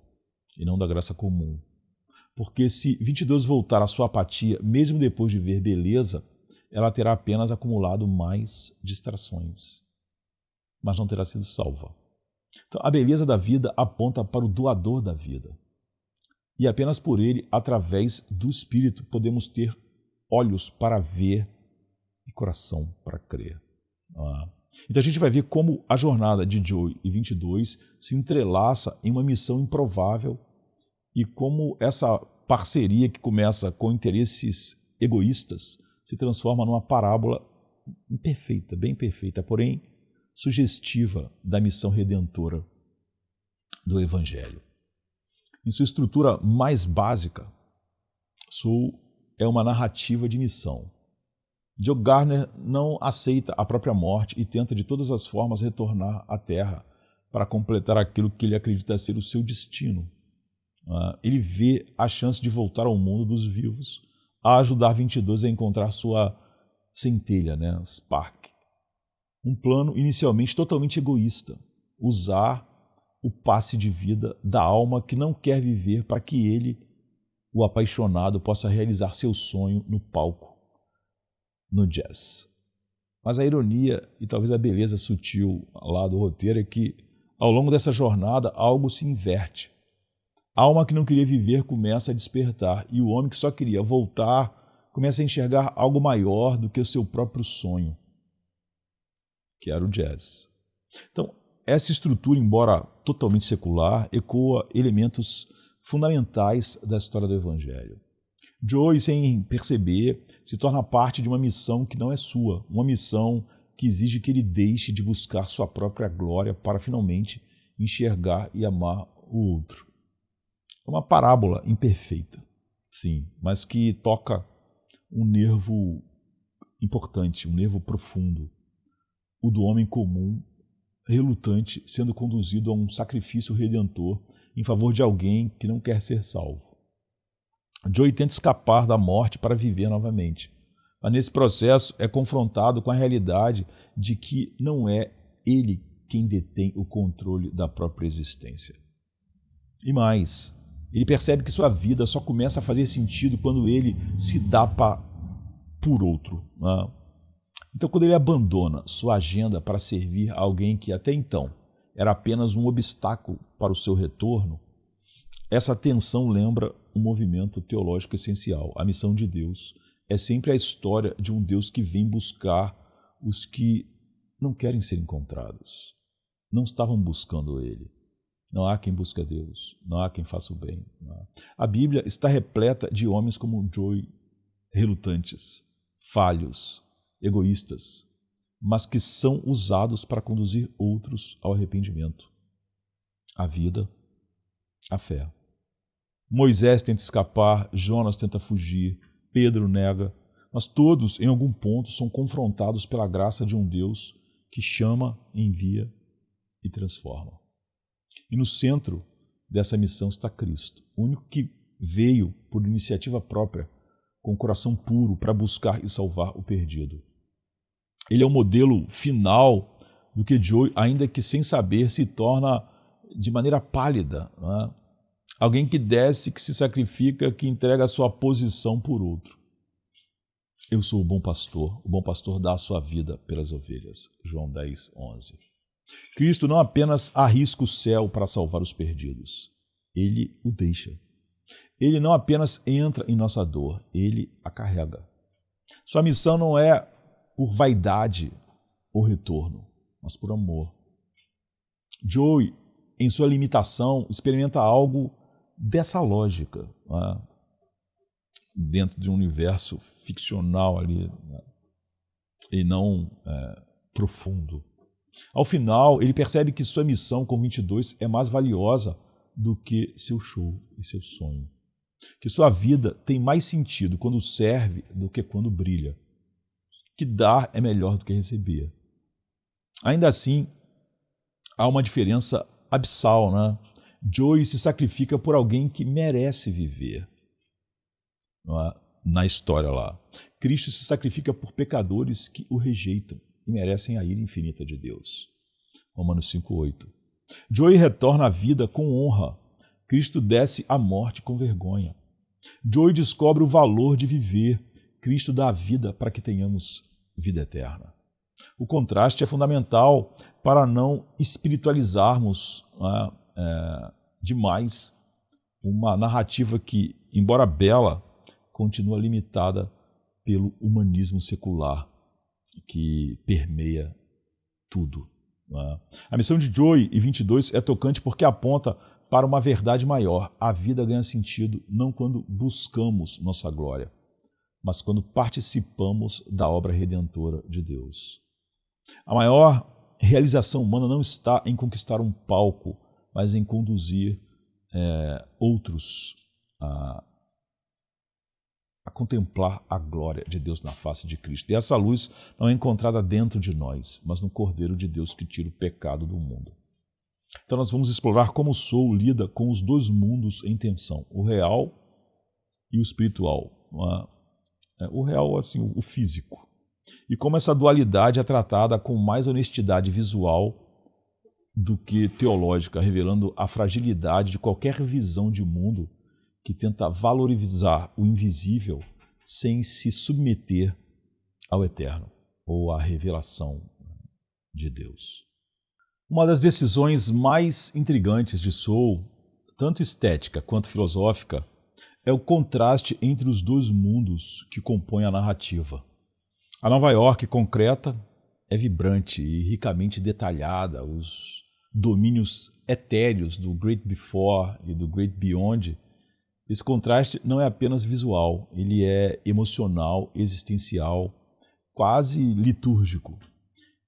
e não da graça comum. Porque se 22 voltar à sua apatia, mesmo depois de ver beleza, ela terá apenas acumulado mais distrações, mas não terá sido salva. Então, a beleza da vida aponta para o doador da vida. E apenas por ele, através do Espírito, podemos ter olhos para ver e coração para crer. Então a gente vai ver como a jornada de Joey e 22 se entrelaça em uma missão improvável e como essa parceria que começa com interesses egoístas se transforma numa parábola imperfeita, bem perfeita, porém sugestiva da missão redentora do Evangelho. Em sua estrutura mais básica, Soul é uma narrativa de missão. Joe Gardner não aceita a própria morte e tenta de todas as formas retornar à Terra para completar aquilo que ele acredita ser o seu destino. Ele vê a chance de voltar ao mundo dos vivos, a ajudar 22 a encontrar sua centelha, Spark. Um plano inicialmente totalmente egoísta, usar o passe de vida da alma que não quer viver para que ele, o apaixonado, possa realizar seu sonho no palco, no jazz. Mas a ironia e talvez a beleza sutil lá do roteiro é que, ao longo dessa jornada, algo se inverte. A alma que não queria viver começa a despertar e o homem que só queria voltar começa a enxergar algo maior do que o seu próprio sonho, que era o jazz. Então, essa estrutura, embora totalmente secular, ecoa elementos fundamentais da história do Evangelho. Joey, sem perceber, se torna parte de uma missão que não é sua, uma missão que exige que ele deixe de buscar sua própria glória para finalmente enxergar e amar o outro. É uma parábola imperfeita, sim, mas que toca um nervo importante, um nervo profundo, o do homem comum, relutante, sendo conduzido a um sacrifício redentor em favor de alguém que não quer ser salvo. Joey tenta escapar da morte para viver novamente, mas nesse processo é confrontado com a realidade de que não é ele quem detém o controle da própria existência. E mais, ele percebe que sua vida só começa a fazer sentido quando ele se dá por outro. Então, quando ele abandona sua agenda para servir a alguém que até então era apenas um obstáculo para o seu retorno, essa tensão lembra um movimento teológico essencial. A missão de Deus é sempre a história de um Deus que vem buscar os que não querem ser encontrados, não estavam buscando Ele. Não há quem busque a Deus, não há quem faça o bem. A Bíblia está repleta de homens como Joey, relutantes, falhos, egoístas, mas que são usados para conduzir outros ao arrependimento, à vida, à fé. Moisés tenta escapar, Jonas tenta fugir, Pedro nega, mas todos, em algum ponto, são confrontados pela graça de um Deus que chama, envia e transforma. E no centro dessa missão está Cristo, o único que veio por iniciativa própria, com o coração puro, para buscar e salvar o perdido. Ele é o modelo final do que Joey, ainda que sem saber, se torna de maneira pálida, Alguém que desce, que se sacrifica, que entrega a sua posição por outro. Eu sou o bom pastor dá a sua vida pelas ovelhas. João 10, 11. Cristo não apenas arrisca o céu para salvar os perdidos, ele o deixa. Ele não apenas entra em nossa dor, ele a carrega. Sua missão não é por vaidade ou retorno, mas por amor. Joey, em sua limitação, experimenta algo dessa lógica, né? Dentro de um universo ficcional ali, né? E não profundo. Ao final, ele percebe que sua missão com 22 é mais valiosa do que seu show e seu sonho. Que sua vida tem mais sentido quando serve do que quando brilha. Que dar é melhor do que receber. Ainda assim, há uma diferença abissal, né? Joey se sacrifica por alguém que merece viver, não é? Na história lá. Cristo se sacrifica por pecadores que o rejeitam e merecem a ira infinita de Deus. Romanos 5:8. Joey retorna à vida com honra. Cristo desce à morte com vergonha. Joey descobre o valor de viver. Cristo dá a vida para que tenhamos vida eterna. O contraste é fundamental para não espiritualizarmos demais uma narrativa que, embora bela, continua limitada pelo humanismo secular que permeia tudo. A missão de Joey e 22 é tocante porque aponta para uma verdade maior. A vida ganha sentido não quando buscamos nossa glória, mas quando participamos da obra redentora de Deus. A maior realização humana não está em conquistar um palco, mas em conduzir outros a contemplar a glória de Deus na face de Cristo. E essa luz não é encontrada dentro de nós, mas no Cordeiro de Deus que tira o pecado do mundo. Então nós vamos explorar como o Soul lida com os dois mundos em tensão, o real e o espiritual. O real, assim, o físico. E como essa dualidade é tratada com mais honestidade visual do que teológica, revelando a fragilidade de qualquer visão de mundo que tenta valorizar o invisível sem se submeter ao eterno ou à revelação de Deus. Uma das decisões mais intrigantes de Soul, tanto estética quanto filosófica, é o contraste entre os dois mundos que compõem a narrativa. A Nova York concreta é vibrante e ricamente detalhada. Os domínios etéreos do Great Before e do Great Beyond. Esse contraste não é apenas visual, ele é emocional, existencial, quase litúrgico.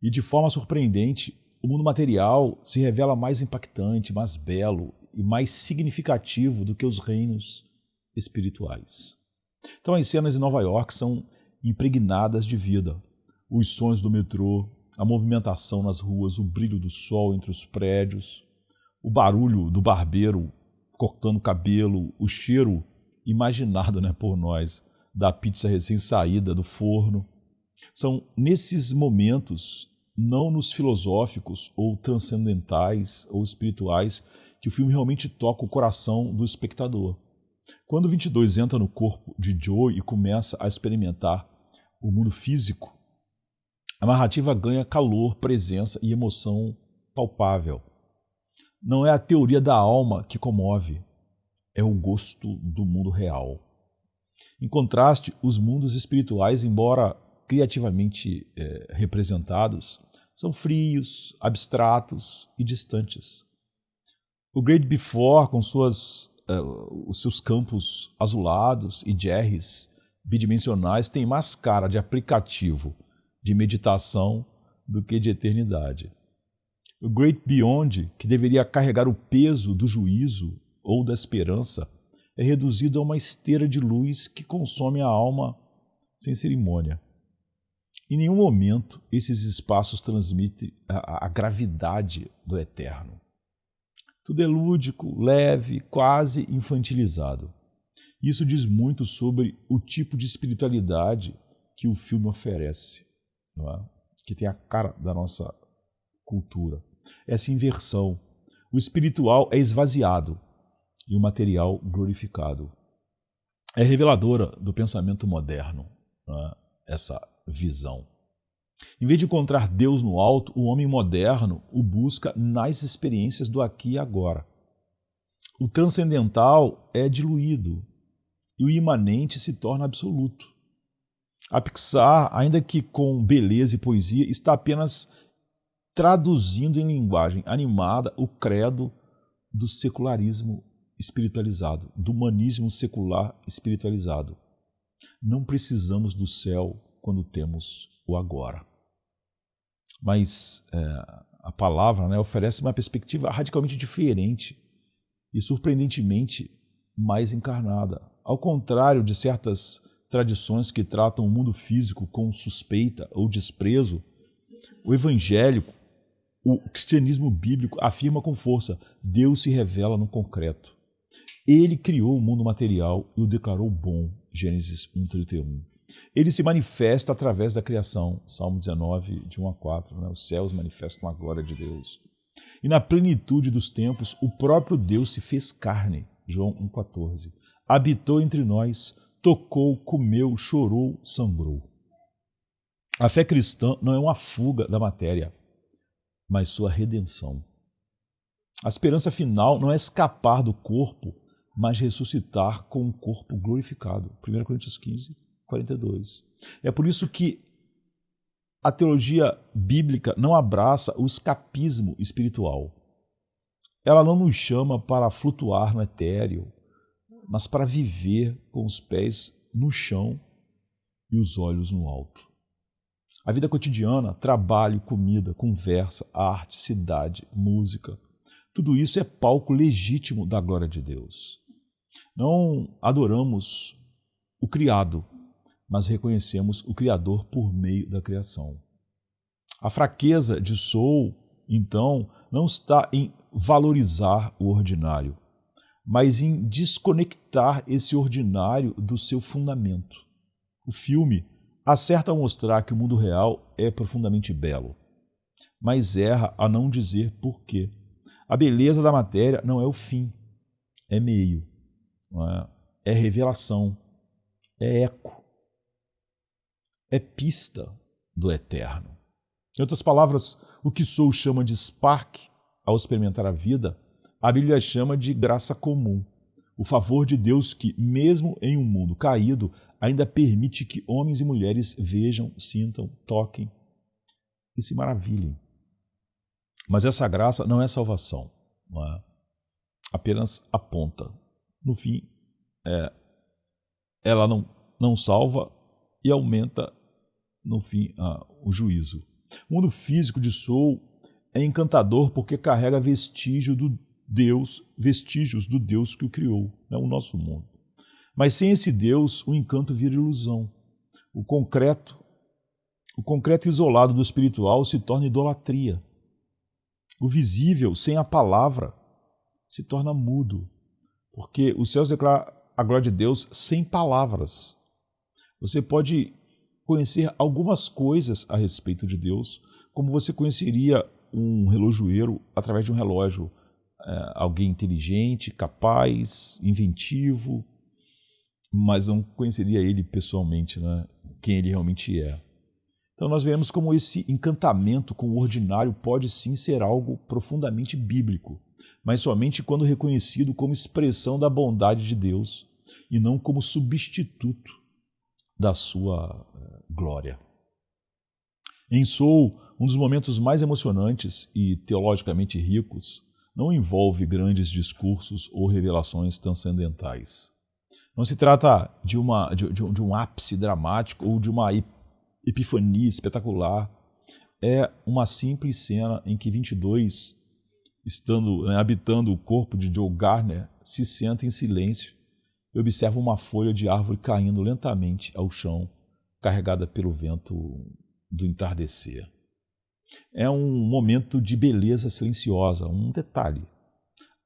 E de forma surpreendente, o mundo material se revela mais impactante, mais belo e mais significativo do que os reinos espirituais. Então as cenas em Nova York são impregnadas de vida. Os sons do metrô, a movimentação nas ruas, o brilho do sol entre os prédios, o barulho do barbeiro cortando cabelo, o cheiro imaginado, por nós da pizza recém-saída do forno. São nesses momentos, não nos filosóficos ou transcendentais ou espirituais, que o filme realmente toca o coração do espectador. Quando 22 entra no corpo de Joey e começa a experimentar o mundo físico, a narrativa ganha calor, presença e emoção palpável. Não é a teoria da alma que comove, é o gosto do mundo real. Em contraste, os mundos espirituais, embora criativamente representados, são frios, abstratos e distantes. O Great Before, com os seus campos azulados e jerrys bidimensionais, tem mais cara de aplicativo de meditação do que de eternidade. O Great Beyond, que deveria carregar o peso do juízo ou da esperança, é reduzido a uma esteira de luz que consome a alma sem cerimônia. Em nenhum momento esses espaços transmitem a gravidade do eterno. Tudo é lúdico, leve, quase infantilizado. Isso diz muito sobre o tipo de espiritualidade que o filme oferece, não é? Que tem a cara da nossa cultura. Essa inversão. O espiritual é esvaziado e o material glorificado. É reveladora do pensamento moderno, né, essa visão. Em vez de encontrar Deus no alto, o homem moderno o busca nas experiências do aqui e agora. O transcendental é diluído e o imanente se torna absoluto. A Pixar, ainda que com beleza e poesia, está apenas traduzindo em linguagem animada o credo do secularismo espiritualizado, do humanismo secular espiritualizado. Não precisamos do céu quando temos o agora. Mas a palavra, né, oferece uma perspectiva radicalmente diferente e surpreendentemente mais encarnada. Ao contrário de certas tradições que tratam o mundo físico com suspeita ou desprezo, o evangélico, o cristianismo bíblico afirma com força: Deus se revela no concreto. Ele criou o mundo material e o declarou bom, Gênesis 1:31. Ele se manifesta através da criação, Salmo 19, de 1 a 4. Né? Os céus manifestam a glória de Deus. E na plenitude dos tempos, o próprio Deus se fez carne, João 1,14. Habitou entre nós, tocou, comeu, chorou, sangrou. A fé cristã não é uma fuga da matéria, mas sua redenção. A esperança final não é escapar do corpo, mas ressuscitar com um corpo glorificado. 1 Coríntios 15, 42. É por isso que a teologia bíblica não abraça o escapismo espiritual. Ela não nos chama para flutuar no etéreo, mas para viver com os pés no chão e os olhos no alto. A vida cotidiana, trabalho, comida, conversa, arte, cidade, música, tudo isso é palco legítimo da glória de Deus. Não adoramos o criado, mas reconhecemos o Criador por meio da criação. A fraqueza de Soul, então, não está em valorizar o ordinário, mas em desconectar esse ordinário do seu fundamento. O filme acerta ao mostrar que o mundo real é profundamente belo, mas erra a não dizer por quê. A beleza da matéria não é o fim, é meio, é revelação, é eco, é pista do eterno. Em outras palavras, o que Soul chama de spark ao experimentar a vida, a Bíblia chama de graça comum. O favor de Deus que, mesmo em um mundo caído, ainda permite que homens e mulheres vejam, sintam, toquem e se maravilhem. Mas essa graça não é salvação, não é? Apenas aponta. No fim, ela não salva e aumenta, no fim, o juízo. O mundo físico de Soul é encantador porque carrega vestígios do Deus que o criou, né? O nosso mundo. Mas sem esse Deus, o encanto vira ilusão. O concreto isolado do espiritual se torna idolatria. O visível, sem a palavra, se torna mudo, porque os céus declaram a glória de Deus sem palavras. Você pode conhecer algumas coisas a respeito de Deus, como você conheceria um relojoeiro através de um relógio. Alguém inteligente, capaz, inventivo, mas não conheceria ele pessoalmente, né? Quem ele realmente é. Então nós vemos como esse encantamento com o ordinário pode sim ser algo profundamente bíblico, mas somente quando reconhecido como expressão da bondade de Deus e não como substituto da sua glória. Em Soul, um dos momentos mais emocionantes e teologicamente ricos não envolve grandes discursos ou revelações transcendentais. Não se trata de um ápice dramático ou de uma epifania espetacular. É uma simples cena em que 22, habitando o corpo de Joe Gardner, se senta em silêncio e observa uma folha de árvore caindo lentamente ao chão, carregada pelo vento do entardecer. É um momento de beleza silenciosa, um detalhe.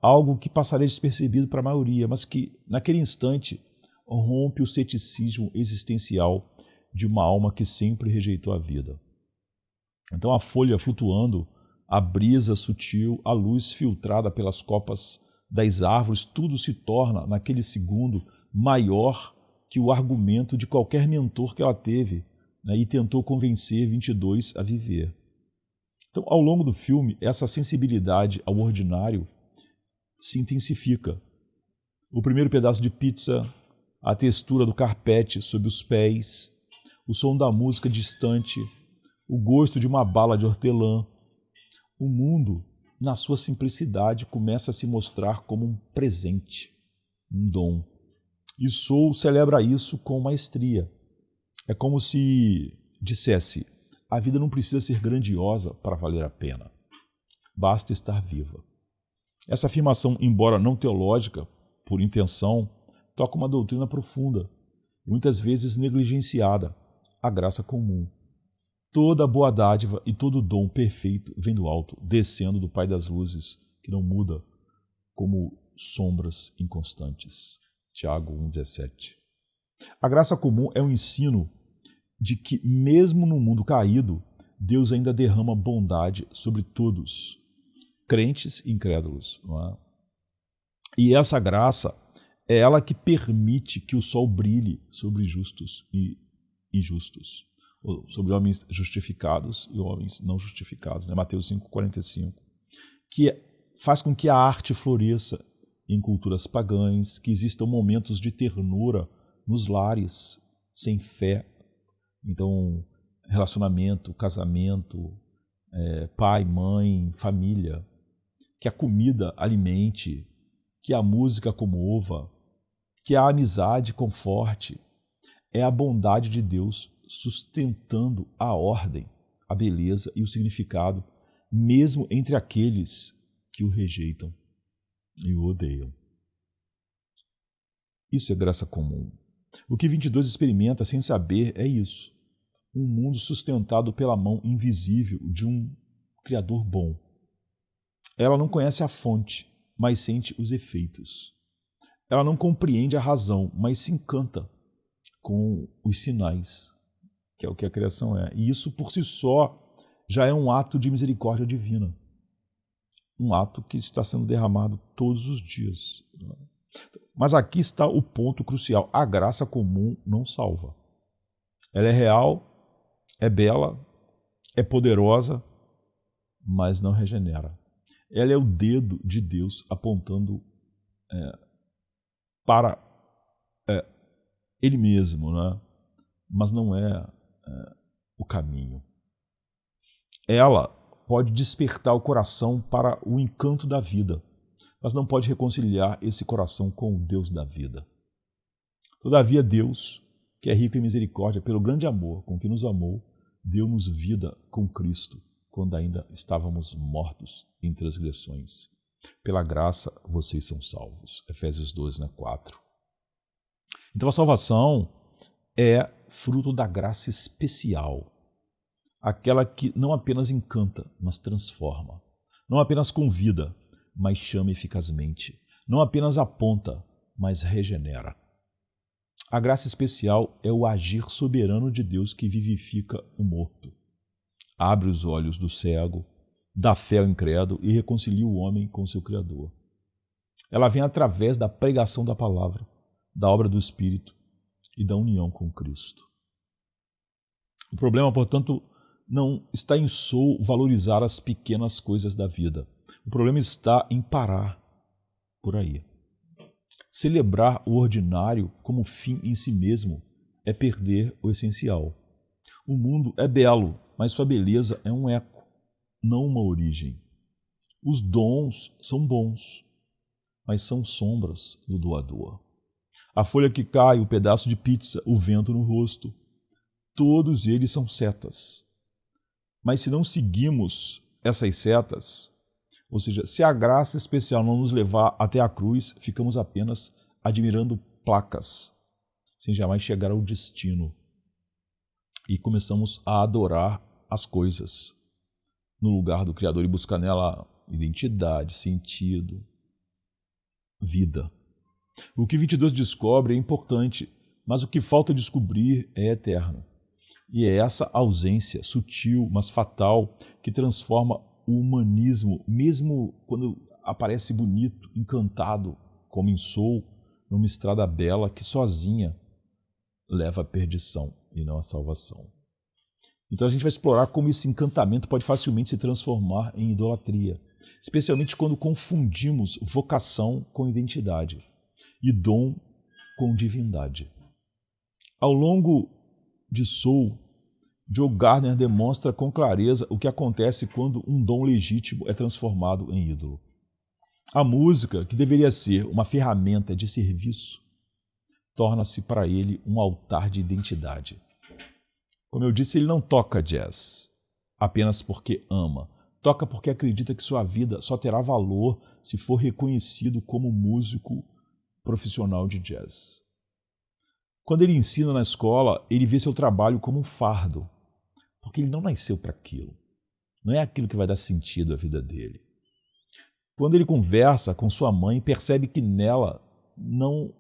Algo que passaria despercebido para a maioria, mas que, naquele instante, rompe o ceticismo existencial de uma alma que sempre rejeitou a vida. Então a folha flutuando, a brisa sutil, a luz filtrada pelas copas das árvores, tudo se torna, naquele segundo, maior que o argumento de qualquer mentor que ela teve, né, e tentou convencer 22 a viver. Então, ao longo do filme, essa sensibilidade ao ordinário se intensifica. O primeiro pedaço de pizza, a textura do carpete sob os pés, o som da música distante, o gosto de uma bala de hortelã. O mundo, na sua simplicidade, começa a se mostrar como um presente, um dom. E Soul celebra isso com maestria. É como se dissesse: a vida não precisa ser grandiosa para valer a pena. Basta estar viva. Essa afirmação, embora não teológica, por intenção, toca uma doutrina profunda e muitas vezes negligenciada, a graça comum. Toda boa dádiva e todo dom perfeito vem do alto, descendo do Pai das luzes, que não muda como sombras inconstantes. Tiago 1,17. A graça comum é um ensino de que, mesmo no mundo caído, Deus ainda derrama bondade sobre todos, crentes e incrédulos. Não é? E essa graça é ela que permite que o sol brilhe sobre justos e injustos, sobre homens justificados e homens não justificados. Né? Mateus 5,45. Que faz com que a arte floresça em culturas pagãs, que existam momentos de ternura nos lares, sem fé. Então, relacionamento, casamento, pai, mãe, família, que a comida alimente, que a música comova, que a amizade conforte. É a bondade de Deus sustentando a ordem, a beleza e o significado, mesmo entre aqueles que o rejeitam e o odeiam. Isso é graça comum. O que 22 experimenta sem saber é isso. Um mundo sustentado pela mão invisível de um Criador bom. Ela não conhece a fonte, mas sente os efeitos. Ela não compreende a razão, mas se encanta com os sinais, que é o que a criação é. E isso por si só já é um ato de misericórdia divina. Um ato que está sendo derramado todos os dias. Mas aqui está o ponto crucial. A graça comum não salva. Ela é real, é bela, é poderosa, mas não regenera. Ela é o dedo de Deus apontando para Ele mesmo, né? Mas não é o caminho. Ela pode despertar o coração para o encanto da vida, mas não pode reconciliar esse coração com o Deus da vida. Todavia, Deus, que é rico em misericórdia, pelo grande amor com que nos amou, deu-nos vida com Cristo, quando ainda estávamos mortos em transgressões. Pela graça, vocês são salvos. Efésios 2, 4. Então a salvação é fruto da graça especial, aquela que não apenas encanta, mas transforma. Não apenas convida, mas chama eficazmente. Não apenas aponta, mas regenera. A graça especial é o agir soberano de Deus que vivifica o morto. Abre os olhos do cego, dá fé ao incrédulo e reconcilia o homem com seu Criador. Ela vem através da pregação da palavra, da obra do Espírito e da união com Cristo. O problema, portanto, não está em Soul valorizar as pequenas coisas da vida. O problema está em parar por aí. Celebrar o ordinário como fim em si mesmo é perder o essencial. O mundo é belo, mas sua beleza é um eco, não uma origem. Os dons são bons, mas são sombras do doador. A folha que cai, o pedaço de pizza, o vento no rosto, todos eles são setas. Mas se não seguimos essas setas, ou seja, se a graça especial não nos levar até a cruz, ficamos apenas admirando placas, sem jamais chegar ao destino. E começamos a adorar as coisas no lugar do Criador e buscar nela identidade, sentido, vida. O que 22 descobre é importante, mas o que falta descobrir é eterno. E é essa ausência sutil, mas fatal, que transforma o humanismo, mesmo quando aparece bonito, encantado, como em Soul, numa estrada bela que sozinha leva à perdição e não à salvação. Então a gente vai explorar como esse encantamento pode facilmente se transformar em idolatria, especialmente quando confundimos vocação com identidade e dom com divindade. Ao longo de Soul, Joe Gardner demonstra com clareza o que acontece quando um dom legítimo é transformado em ídolo. A música, que deveria ser uma ferramenta de serviço, torna-se para ele um altar de identidade. Como eu disse, ele não toca jazz apenas porque ama. Toca porque acredita que sua vida só terá valor se for reconhecido como músico profissional de jazz. Quando ele ensina na escola, ele vê seu trabalho como um fardo, porque ele não nasceu para aquilo. Não é aquilo que vai dar sentido à vida dele. Quando ele conversa com sua mãe, percebe nela não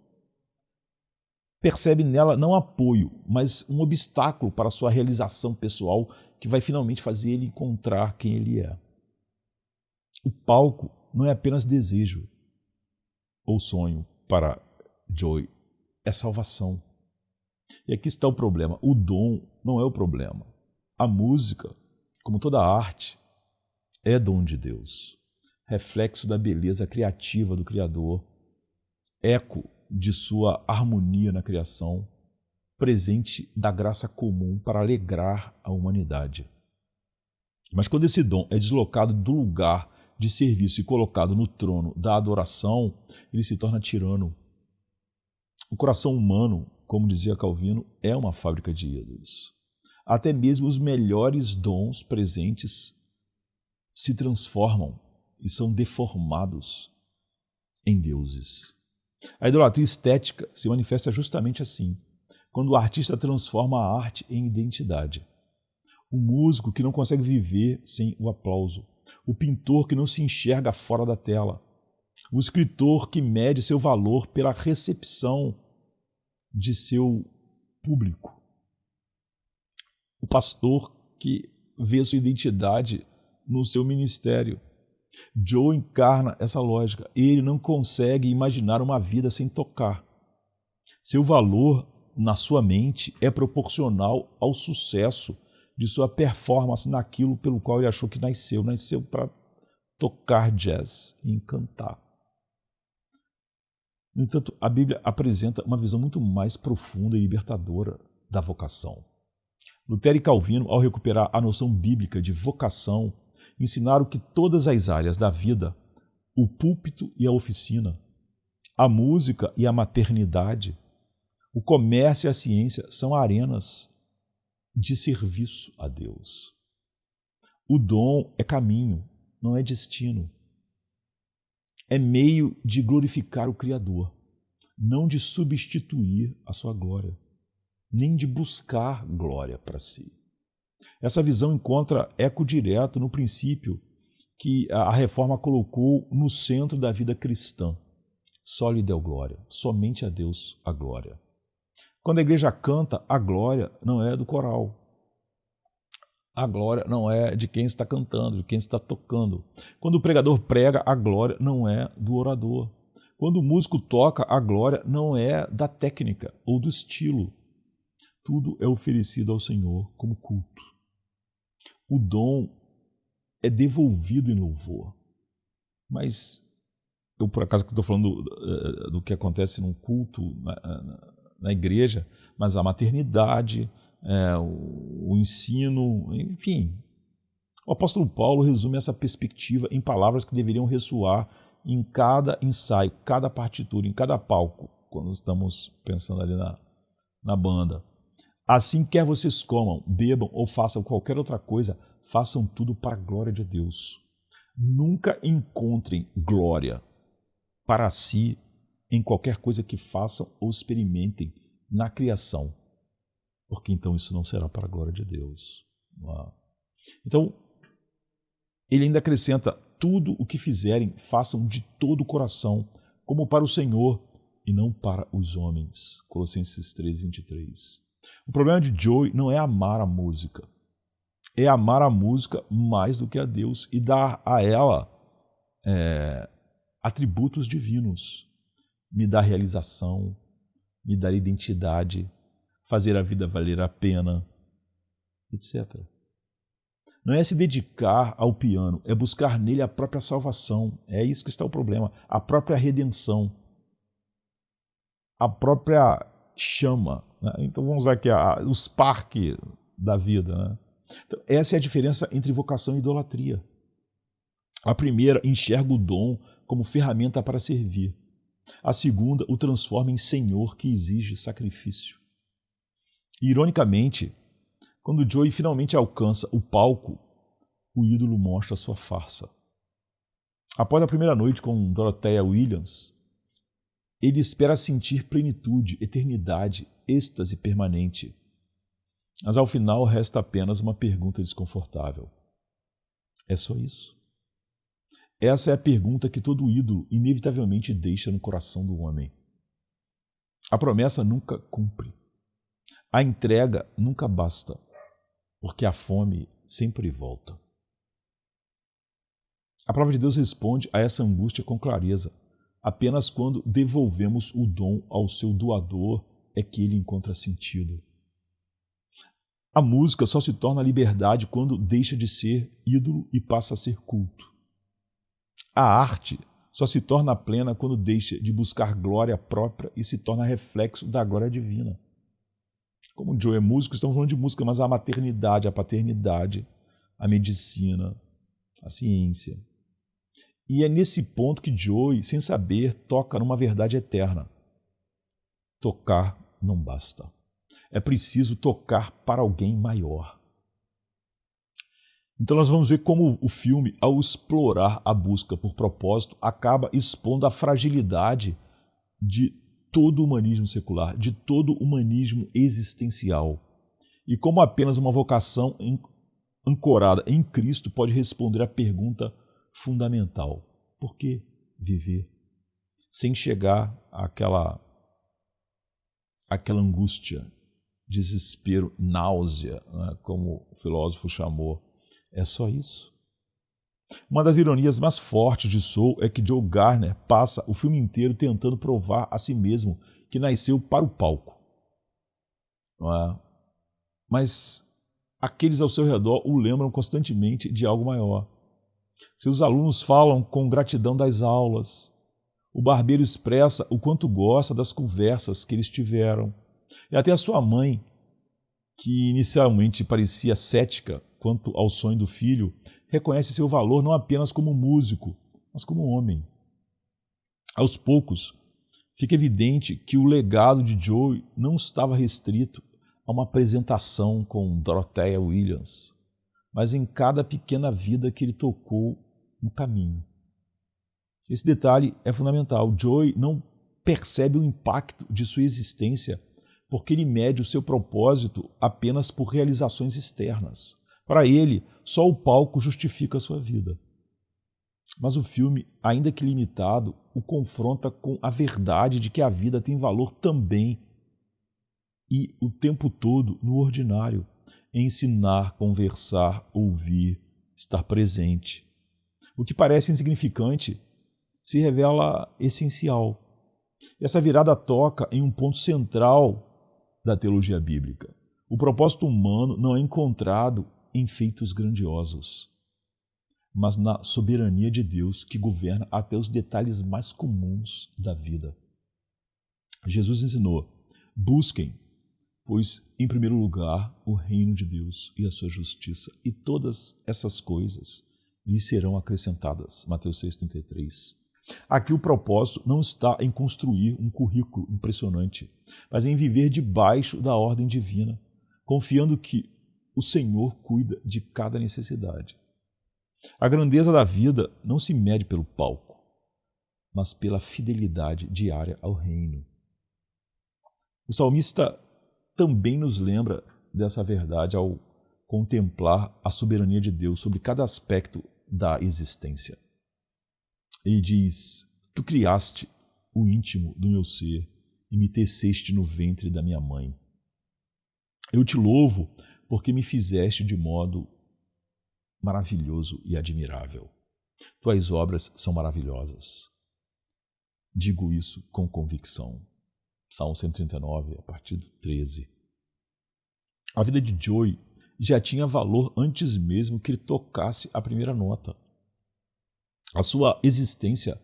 apoio, mas um obstáculo para a sua realização pessoal que vai finalmente fazer ele encontrar quem ele é. O palco não é apenas desejo ou sonho para Joey, é salvação. E aqui está o problema, o dom não é o problema. A música, como toda arte, é dom de Deus, reflexo da beleza criativa do Criador, eco de sua harmonia na criação, presente da graça comum para alegrar a humanidade. Mas quando esse dom é deslocado do lugar de serviço e colocado no trono da adoração, ele se torna tirano. O coração humano, como dizia Calvino, é uma fábrica de ídolos. Até mesmo os melhores dons presentes se transformam e são deformados em deuses. A idolatria estética se manifesta justamente assim, quando o artista transforma a arte em identidade. O músico que não consegue viver sem o aplauso, o pintor que não se enxerga fora da tela, o escritor que mede seu valor pela recepção de seu público, o pastor que vê sua identidade no seu ministério. Joe encarna essa lógica. Ele não consegue imaginar uma vida sem tocar. Seu valor na sua mente é proporcional ao sucesso de sua performance naquilo pelo qual ele achou que nasceu. Nasceu para tocar jazz e encantar. No entanto, a Bíblia apresenta uma visão muito mais profunda e libertadora da vocação. Lutero e Calvino, ao recuperar a noção bíblica de vocação, ensinaram que todas as áreas da vida, o púlpito e a oficina, a música e a maternidade, o comércio e a ciência são arenas de serviço a Deus. O dom é caminho, não é destino. É meio de glorificar o Criador, não de substituir a sua glória, nem de buscar glória para si. Essa visão encontra eco direto no princípio que a Reforma colocou no centro da vida cristã. Só lhe deu glória, somente a Deus a glória. Quando a igreja canta, a glória não é do coral. A glória não é de quem está cantando, de quem está tocando. Quando o pregador prega, a glória não é do orador. Quando o músico toca, a glória não é da técnica ou do estilo. Tudo é oferecido ao Senhor como culto. O dom é devolvido em louvor. Mas eu, por acaso, estou falando do que acontece num culto na igreja, mas a maternidade, o ensino, enfim. O apóstolo Paulo resume essa perspectiva em palavras que deveriam ressoar em cada ensaio, cada partitura, em cada palco, quando estamos pensando ali na banda. Assim, quer vocês comam, bebam ou façam qualquer outra coisa, façam tudo para a glória de Deus. Nunca encontrem glória para si em qualquer coisa que façam ou experimentem na criação, porque então isso não será para a glória de Deus. Então, ele ainda acrescenta: tudo o que fizerem, façam de todo o coração, como para o Senhor e não para os homens. Colossenses 3:23. O problema de Joey não é amar a música, é amar a música mais do que a Deus e dar a ela atributos divinos. Me dar realização, me dar identidade, fazer a vida valer a pena, etc. Não é se dedicar ao piano, é buscar nele a própria salvação. É isso que está o problema, a própria redenção, a própria chama. Né? Então vamos usar aqui os parques da vida. Né? Então, essa é a diferença entre vocação e idolatria. A primeira enxerga o dom como ferramenta para servir. A segunda o transforma em senhor que exige sacrifício. Ironicamente, quando Joey finalmente alcança o palco, o ídolo mostra sua farsa. Após a primeira noite com Dorothea Williams, ele espera sentir plenitude, eternidade, êxtase permanente. Mas ao final resta apenas uma pergunta desconfortável. É só isso? Essa é a pergunta que todo ídolo inevitavelmente deixa no coração do homem. A promessa nunca cumpre. A entrega nunca basta, porque a fome sempre volta. A palavra de Deus responde a essa angústia com clareza. Apenas quando devolvemos o dom ao seu doador é que ele encontra sentido. A música só se torna liberdade quando deixa de ser ídolo e passa a ser culto. A arte só se torna plena quando deixa de buscar glória própria e se torna reflexo da glória divina. Como o Joe é músico, estamos falando de música, mas a maternidade, a paternidade, a medicina, a ciência. E é nesse ponto que Joe, sem saber, toca numa verdade eterna. Tocar não basta. É preciso tocar para alguém maior. Então nós vamos ver como o filme, ao explorar a busca por propósito, acaba expondo a fragilidade de todo o humanismo secular, de todo o humanismo existencial. E como apenas uma vocação ancorada em Cristo pode responder à pergunta fundamental: por que viver? Sem chegar àquela angústia, desespero, náusea, né, como o filósofo chamou. É só isso. Uma das ironias mais fortes de Soul é que Joe Garner passa o filme inteiro tentando provar a si mesmo que nasceu para o palco. Não é? Mas aqueles ao seu redor o lembram constantemente de algo maior. Seus alunos falam com gratidão das aulas. O barbeiro expressa o quanto gosta das conversas que eles tiveram. E até a sua mãe, que inicialmente parecia cética quanto ao sonho do filho, reconhece seu valor não apenas como músico, mas como homem. Aos poucos, fica evidente que o legado de Joe não estava restrito a uma apresentação com Dorothea Williams, mas em cada pequena vida que ele tocou no caminho. Esse detalhe é fundamental. Joe não percebe o impacto de sua existência porque ele mede o seu propósito apenas por realizações externas. Para ele, só o palco justifica a sua vida. Mas o filme, ainda que limitado, o confronta com a verdade de que a vida tem valor também e o tempo todo no ordinário, em ensinar, conversar, ouvir, estar presente. O que parece insignificante se revela essencial. Essa virada toca em um ponto central da teologia bíblica. O propósito humano não é encontrado em feitos grandiosos, mas na soberania de Deus que governa até os detalhes mais comuns da vida. Jesus ensinou: busquem, pois, em primeiro lugar, o reino de Deus e a sua justiça, e todas essas coisas lhes serão acrescentadas. Mateus 6,33. Aqui o propósito não está em construir um currículo impressionante, mas em viver debaixo da ordem divina, confiando que o Senhor cuida de cada necessidade. A grandeza da vida não se mede pelo palco, mas pela fidelidade diária ao reino. O salmista também nos lembra dessa verdade ao contemplar a soberania de Deus sobre cada aspecto da existência. Ele diz: tu criaste o íntimo do meu ser e me teceste no ventre da minha mãe. Eu te louvo porque me fizeste de modo maravilhoso e admirável. Tuas obras são maravilhosas. Digo isso com convicção. Salmo 139, a partir do 13. A vida de Joey já tinha valor antes mesmo que ele tocasse a primeira nota. A sua existência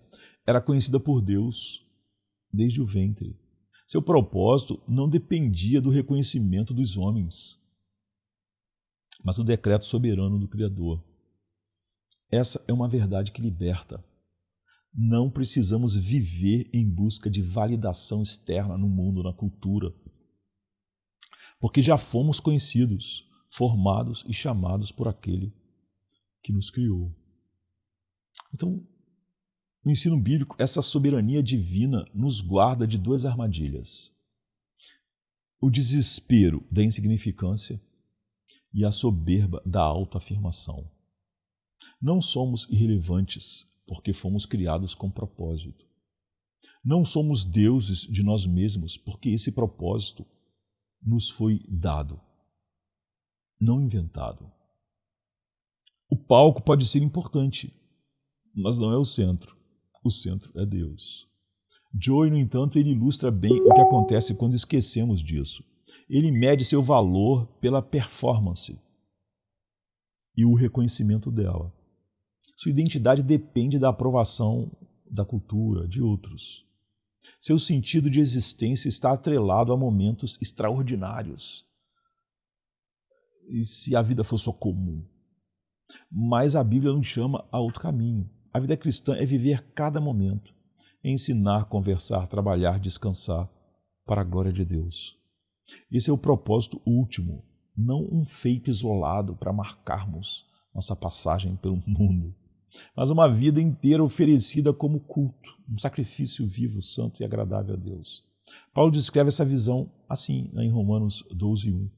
era conhecida por Deus desde o ventre. Seu propósito não dependia do reconhecimento dos homens, mas do decreto soberano do Criador. Essa é uma verdade que liberta. Não precisamos viver em busca de validação externa no mundo, na cultura, porque já fomos conhecidos, formados e chamados por aquele que nos criou. Então, no ensino bíblico, essa soberania divina nos guarda de duas armadilhas: o desespero da insignificância e a soberba da autoafirmação. Não somos irrelevantes porque fomos criados com propósito. Não somos deuses de nós mesmos porque esse propósito nos foi dado, não inventado. O palco pode ser importante, mas não é o centro. O centro é Deus. Joey, no entanto, ele ilustra bem o que acontece quando esquecemos disso. Ele mede seu valor pela performance e o reconhecimento dela. Sua identidade depende da aprovação da cultura, de outros. Seu sentido de existência está atrelado a momentos extraordinários. E se a vida for só comum? Mas a Bíblia nos chama a outro caminho. A vida cristã é viver cada momento, ensinar, conversar, trabalhar, descansar para a glória de Deus. Esse é o propósito último, não um feito isolado para marcarmos nossa passagem pelo mundo, mas uma vida inteira oferecida como culto, um sacrifício vivo, santo e agradável a Deus. Paulo descreve essa visão assim em Romanos 12:1,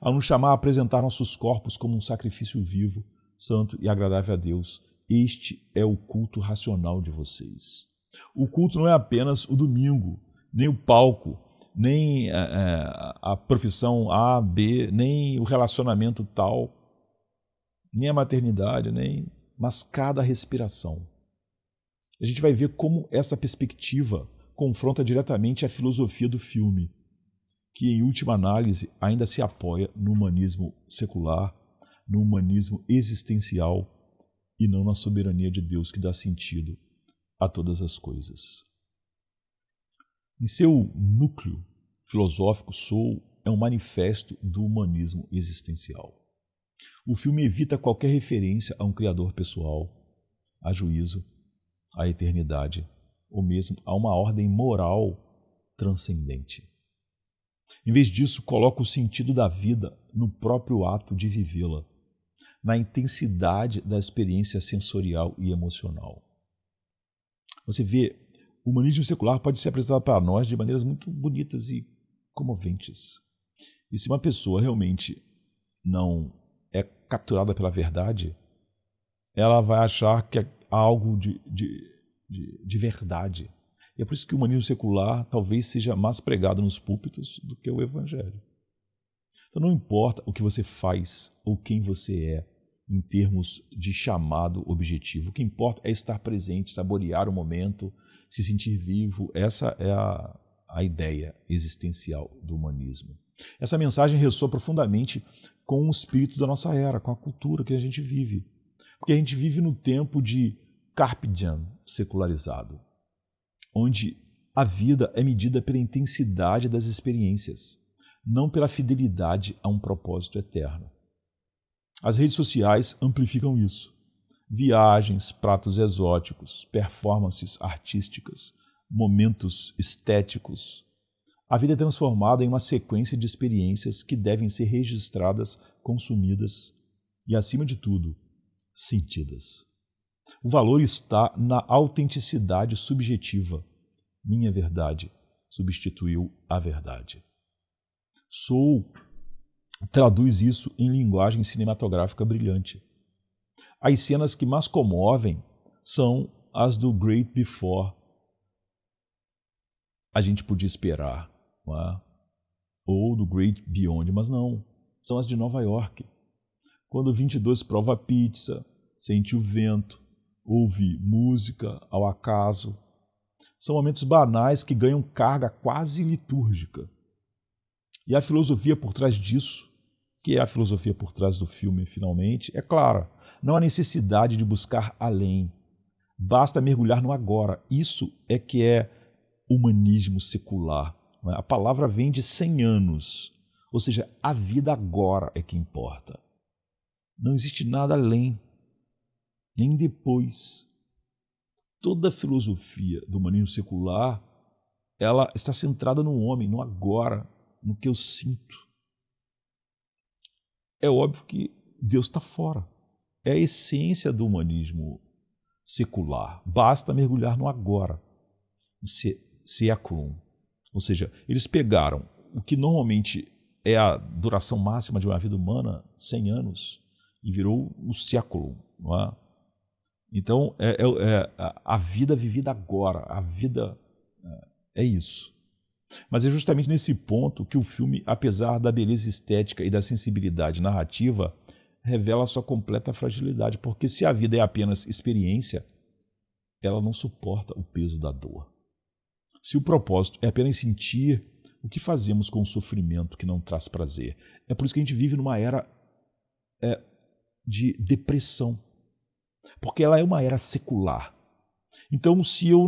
ao nos chamar a apresentar nossos corpos como um sacrifício vivo, santo e agradável a Deus. Este é o culto racional de vocês. O culto não é apenas o domingo, nem o palco, nem a profissão A, B, nem o relacionamento tal, nem a maternidade, mas cada respiração. A gente vai ver como essa perspectiva confronta diretamente a filosofia do filme, que em última análise ainda se apoia no humanismo secular, no humanismo existencial e não na soberania de Deus que dá sentido a todas as coisas. Em seu núcleo filosófico, Soul é um manifesto do humanismo existencial. O filme evita qualquer referência a um criador pessoal, a juízo, à eternidade, ou mesmo a uma ordem moral transcendente. Em vez disso, coloca o sentido da vida no próprio ato de vivê-la, na intensidade da experiência sensorial e emocional. Você vê, o humanismo secular pode ser apresentado para nós de maneiras muito bonitas e comoventes. E se uma pessoa realmente não é capturada pela verdade, ela vai achar que é algo de verdade. E é por isso que o humanismo secular talvez seja mais pregado nos púlpitos do que o evangelho. Então não importa o que você faz ou quem você é em termos de chamado objetivo. O que importa é estar presente, saborear o momento, se sentir vivo. Essa é a ideia existencial do humanismo. Essa mensagem ressoa profundamente com o espírito da nossa era, com a cultura que a gente vive. Porque a gente vive no tempo de carpe diem secularizado, onde a vida é medida pela intensidade das experiências, não pela fidelidade a um propósito eterno. As redes sociais amplificam isso. Viagens, pratos exóticos, performances artísticas, momentos estéticos. A vida é transformada em uma sequência de experiências que devem ser registradas, consumidas e, acima de tudo, sentidas. O valor está na autenticidade subjetiva. Minha verdade substituiu a verdade. Soul traduz isso em linguagem cinematográfica brilhante. As cenas que mais comovem são as do Great Before. A gente podia esperar, não é? Ou do Great Beyond, mas não. São as de Nova York. Quando o 22 prova a pizza, sente o vento, ouve música ao acaso. São momentos banais que ganham carga quase litúrgica. E a filosofia por trás disso, que é a filosofia por trás do filme, finalmente, é clara. Não há necessidade de buscar além. Basta mergulhar no agora. Isso é que é humanismo secular. A palavra vem de 100 anos. Ou seja, a vida agora é que importa. Não existe nada além, nem depois. Toda a filosofia do humanismo secular, ela está centrada no homem, no agora, no que eu sinto. É óbvio que Deus está fora. É a essência do humanismo secular. Basta mergulhar no agora, no séculum. Ou seja, eles pegaram o que normalmente é a duração máxima de uma vida humana, 100 anos, e virou o século, não é? Então, a vida vivida agora, a vida é isso. Mas é justamente nesse ponto que o filme, apesar da beleza estética e da sensibilidade narrativa, revela sua completa fragilidade, porque se a vida é apenas experiência, ela não suporta o peso da dor. Se o propósito é apenas sentir, o que fazemos com o sofrimento que não traz prazer? É por isso que a gente vive numa era de depressão, porque ela é uma era secular. Então, se eu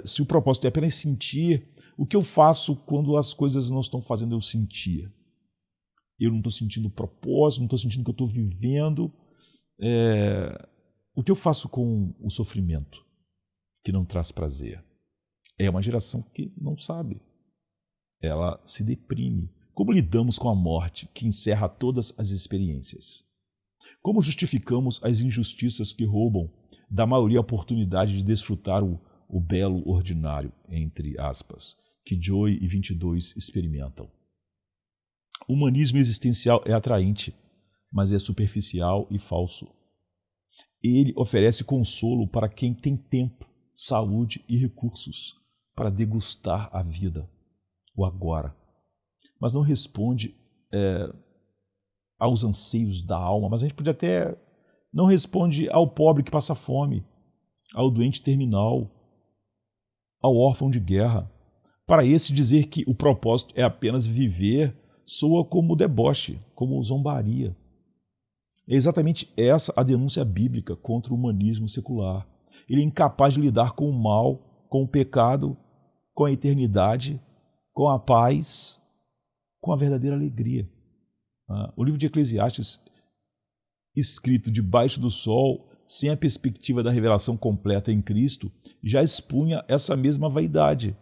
se o propósito é apenas sentir, o que eu faço quando as coisas não estão fazendo eu sentir? Eu não estou sentindo propósito, não estou sentindo que eu estou vivendo. O que eu faço com o sofrimento que não traz prazer? É uma geração que não sabe. Ela se deprime. Como lidamos com a morte que encerra todas as experiências? Como justificamos as injustiças que roubam da maioria a oportunidade de desfrutar o belo ordinário, entre aspas, que Joy e 22 experimentam? O humanismo existencial é atraente, mas é superficial e falso. Ele oferece consolo para quem tem tempo, saúde e recursos para degustar a vida, o agora. Mas não responde aos anseios da alma, mas a gente pode até não responde ao pobre que passa fome, ao doente terminal, ao órfão de guerra. Para esse, dizer que o propósito é apenas viver soa como deboche, como zombaria. É exatamente essa a denúncia bíblica contra o humanismo secular. Ele é incapaz de lidar com o mal, com o pecado, com a eternidade, com a paz, com a verdadeira alegria. O livro de Eclesiastes, escrito debaixo do sol, sem a perspectiva da revelação completa em Cristo, já expunha essa mesma vaidade.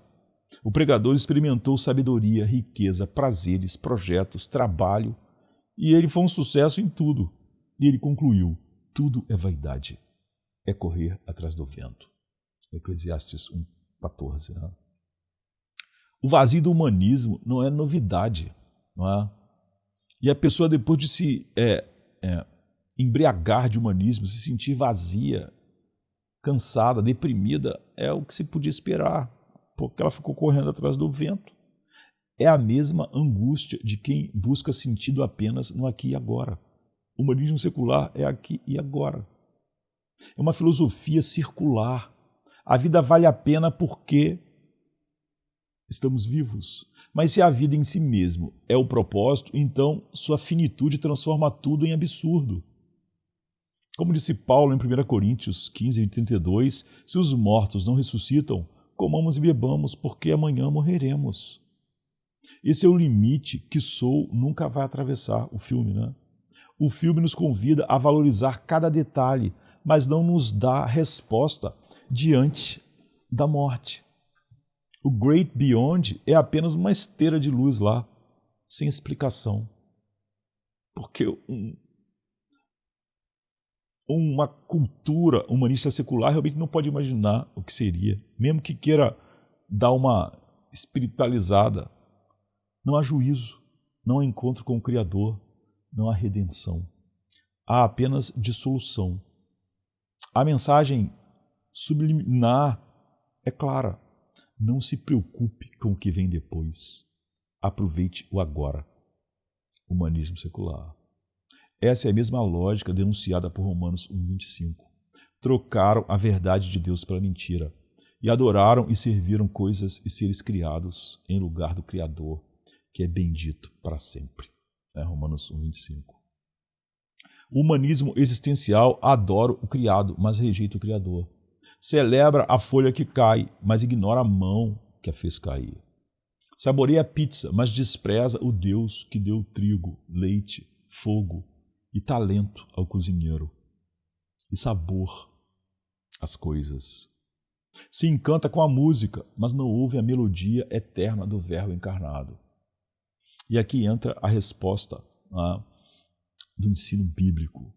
O pregador experimentou sabedoria, riqueza, prazeres, projetos, trabalho, e ele foi um sucesso em tudo. E ele concluiu: tudo é vaidade, é correr atrás do vento. Eclesiastes 1:14. Né? O vazio do humanismo não é novidade, não é? E a pessoa, depois de se embriagar de humanismo, se sentir vazia, cansada, deprimida, é o que se podia esperar, porque ela ficou correndo atrás do vento. É a mesma angústia de quem busca sentido apenas no aqui e agora. O humanismo secular é aqui e agora. É uma filosofia circular. A vida vale a pena porque estamos vivos. Mas se a vida em si mesmo é o propósito, então sua finitude transforma tudo em absurdo. Como disse Paulo em 1 Coríntios 15:32, se os mortos não ressuscitam, comamos e bebamos, porque amanhã morreremos. Esse é o limite que Soul nunca vai atravessar, o filme, né? O filme nos convida a valorizar cada detalhe, mas não nos dá resposta diante da morte. O Great Beyond é apenas uma esteira de luz lá, sem explicação. Porque uma cultura humanista secular realmente não pode imaginar o que seria, mesmo que queira dar uma espiritualizada. Não há juízo, não há encontro com o Criador, não há redenção. Há apenas dissolução. A mensagem subliminar é clara. Não se preocupe com o que vem depois. Aproveite o agora. Humanismo secular. Essa é a mesma lógica denunciada por Romanos 1:25. trocaram a verdade de Deus pela mentira e adoraram e serviram coisas e seres criados em lugar do Criador, que é bendito para sempre. Romanos 1:25. O humanismo existencial adora o criado, mas rejeita o Criador. Celebra a folha que cai, mas ignora a mão que a fez cair. Saboreia a pizza, mas despreza o Deus que deu trigo, leite, fogo e talento ao cozinheiro e sabor às coisas. Se encanta com a música, mas não ouve a melodia eterna do Verbo encarnado. E aqui entra a resposta do ensino bíblico.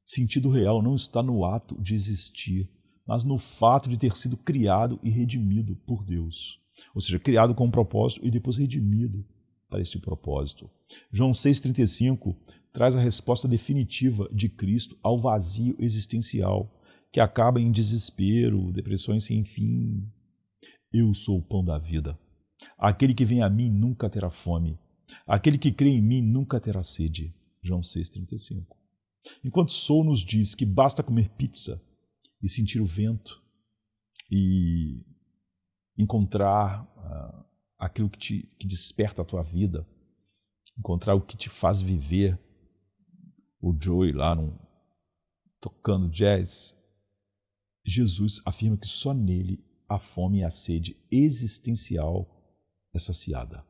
Sentido real não está no ato de existir, mas no fato de ter sido criado e redimido por Deus. Ou seja, criado com um propósito e depois redimido para este propósito. João 6,35 traz a resposta definitiva de Cristo ao vazio existencial, que acaba em desespero, depressões sem fim. Eu sou o pão da vida. Aquele que vem a mim nunca terá fome. Aquele que crê em mim nunca terá sede. João 6,35. Enquanto Soul nos diz que basta comer pizza e sentir o vento e encontrar aquilo que desperta a tua vida, encontrar o que te faz viver, o Joey lá tocando jazz, Jesus afirma que só nele a fome e a sede existencial é saciada.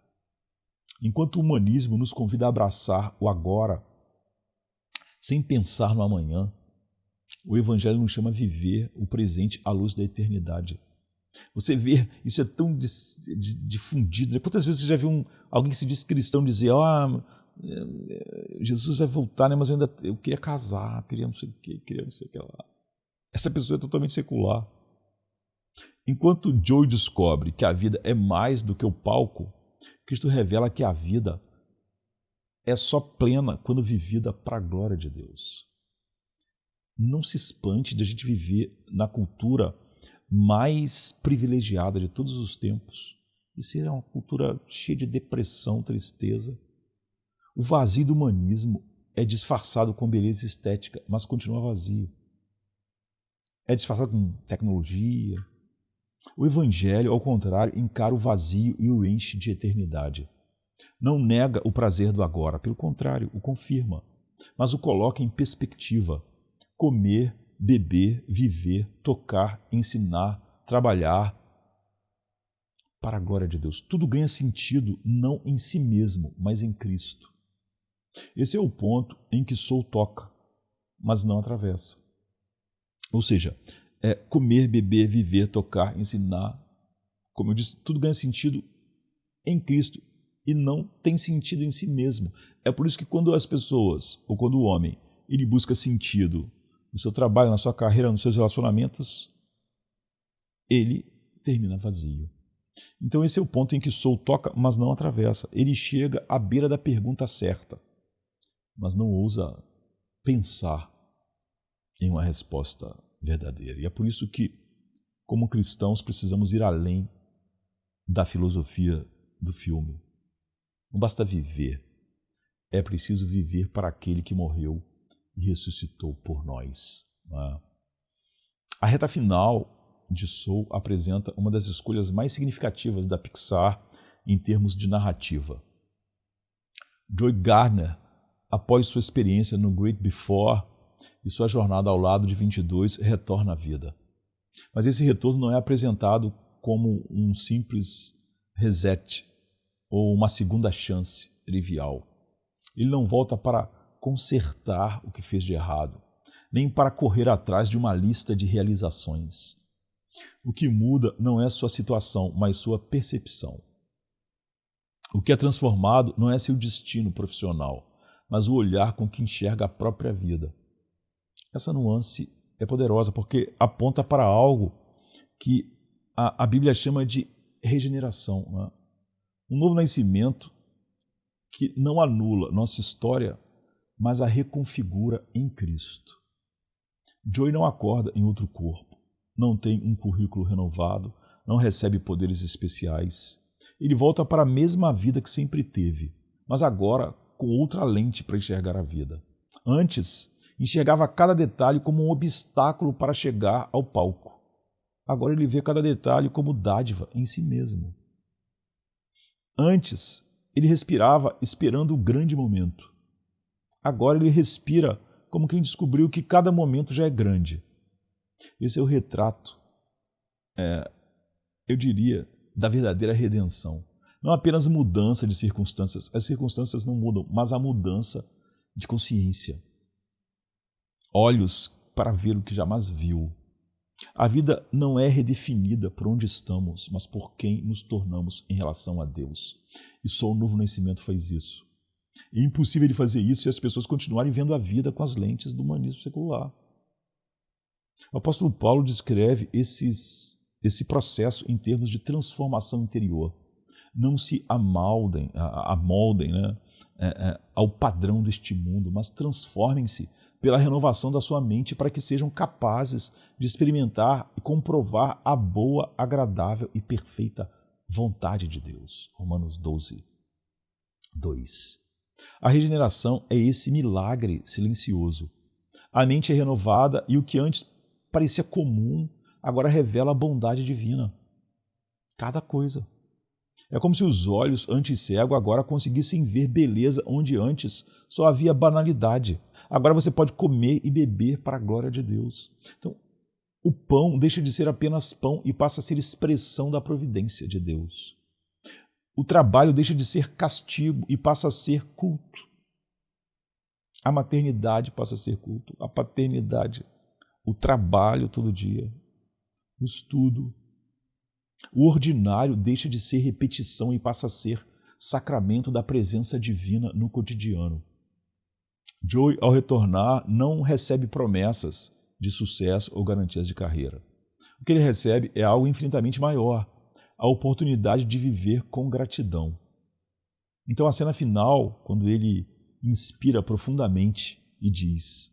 Enquanto o humanismo nos convida a abraçar o agora, sem pensar no amanhã, o Evangelho nos chama a viver o presente à luz da eternidade. Você vê, isso é tão difundido. Quantas vezes você já viu alguém que se diz cristão dizer: Jesus vai voltar, né? Mas eu queria casar, queria não sei o que, queria não sei o que lá. Essa pessoa é totalmente secular. Enquanto Joey descobre que a vida é mais do que o palco, Cristo revela que a vida é só plena quando vivida para a glória de Deus. Não se espante de a gente viver na cultura mais privilegiada de todos os tempos e ser uma cultura cheia de depressão, tristeza. O vazio do humanismo é disfarçado com beleza estética, mas continua vazio. É disfarçado com tecnologia. O Evangelho, ao contrário, encara o vazio e o enche de eternidade. Não nega o prazer do agora, pelo contrário, o confirma, mas o coloca em perspectiva. Comer, beber, viver, tocar, ensinar, trabalhar para a glória de Deus. Tudo ganha sentido não em si mesmo, mas em Cristo. Esse é o ponto em que Soul toca, mas não atravessa. Ou seja, comer, beber, viver, tocar, ensinar, como eu disse, tudo ganha sentido em Cristo e não tem sentido em si mesmo. É por isso que quando as pessoas, ou quando o homem, ele busca sentido no seu trabalho, na sua carreira, nos seus relacionamentos, ele termina vazio. Então esse é o ponto em que Soul toca, mas não atravessa. Ele chega à beira da pergunta certa, mas não ousa pensar em uma resposta verdadeira. E é por isso que, como cristãos, precisamos ir além da filosofia do filme. Não basta viver, é preciso viver para aquele que morreu e ressuscitou por nós. A reta final de Soul apresenta uma das escolhas mais significativas da Pixar em termos de narrativa. Joy Gardner, após sua experiência no Great Before e sua jornada ao lado de 22, retorna à vida. Mas esse retorno não é apresentado como um simples reset ou uma segunda chance trivial. Ele não volta para consertar o que fez de errado, nem para correr atrás de uma lista de realizações. O que muda não é sua situação, mas sua percepção. O que é transformado não é seu destino profissional, mas o olhar com que enxerga a própria vida. Essa nuance é poderosa porque aponta para algo que a Bíblia chama de regeneração, né? Um novo nascimento que não anula nossa história, mas a reconfigura em Cristo. Joey não acorda em outro corpo, não tem um currículo renovado, não recebe poderes especiais. Ele volta para a mesma vida que sempre teve, mas agora com outra lente para enxergar a vida. Antes, enxergava cada detalhe como um obstáculo para chegar ao palco. Agora ele vê cada detalhe como dádiva em si mesmo. Antes, ele respirava esperando o grande momento. Agora ele respira como quem descobriu que cada momento já é grande. Esse é o retrato, eu diria, da verdadeira redenção. Não apenas mudança de circunstâncias, as circunstâncias não mudam, mas a mudança de consciência. Olhos para ver o que jamais viu. A vida não é redefinida por onde estamos, mas por quem nos tornamos em relação a Deus. E só o novo nascimento faz isso. É impossível de fazer isso se as pessoas continuarem vendo a vida com as lentes do humanismo secular. O apóstolo Paulo descreve esse processo em termos de transformação interior. Não se amoldem ao padrão deste mundo, mas transformem-se pela renovação da sua mente para que sejam capazes de experimentar e comprovar a boa, agradável e perfeita vontade de Deus. Romanos 12, 2. A regeneração é esse milagre silencioso. A mente é renovada e o que antes parecia comum agora revela a bondade divina. Cada coisa. É como se os olhos antes cegos agora conseguissem ver beleza onde antes só havia banalidade. Agora você pode comer e beber para a glória de Deus. Então, o pão deixa de ser apenas pão e passa a ser expressão da providência de Deus. O trabalho deixa de ser castigo e passa a ser culto. A maternidade passa a ser culto, a paternidade, o trabalho todo dia, o estudo. O ordinário deixa de ser repetição e passa a ser sacramento da presença divina no cotidiano. Joey, ao retornar, não recebe promessas de sucesso ou garantias de carreira. O que ele recebe é algo infinitamente maior, a oportunidade de viver com gratidão. Então a cena final, quando ele inspira profundamente e diz: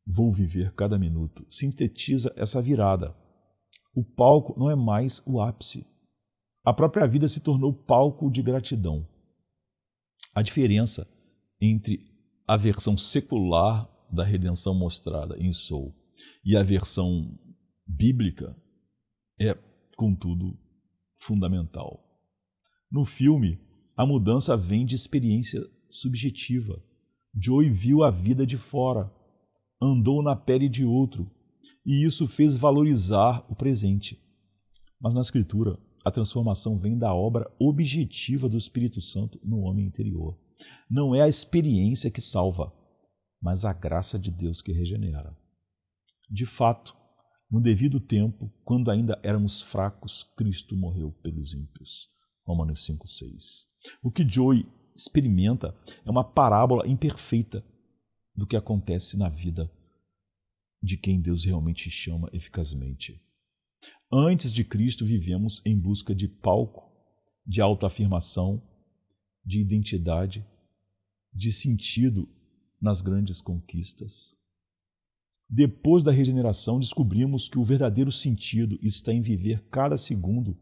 "Vou viver cada minuto", sintetiza essa virada. O palco não é mais o ápice. A própria vida se tornou palco de gratidão. A diferença entre a versão secular da redenção mostrada em Soul e a versão bíblica é, contudo, fundamental. No filme, a mudança vem de experiência subjetiva. Joey viu a vida de fora, andou na pele de outro, e isso fez valorizar o presente. Mas na Escritura, a transformação vem da obra objetiva do Espírito Santo no homem interior. Não é a experiência que salva, mas a graça de Deus que regenera. De fato, no devido tempo, quando ainda éramos fracos, Cristo morreu pelos ímpios. Romanos 5,6. O que Joey experimenta é uma parábola imperfeita do que acontece na vida de quem Deus realmente chama eficazmente. Antes de Cristo, vivemos em busca de palco, de autoafirmação, de identidade, de sentido nas grandes conquistas. Depois da regeneração, descobrimos que o verdadeiro sentido está em viver cada segundo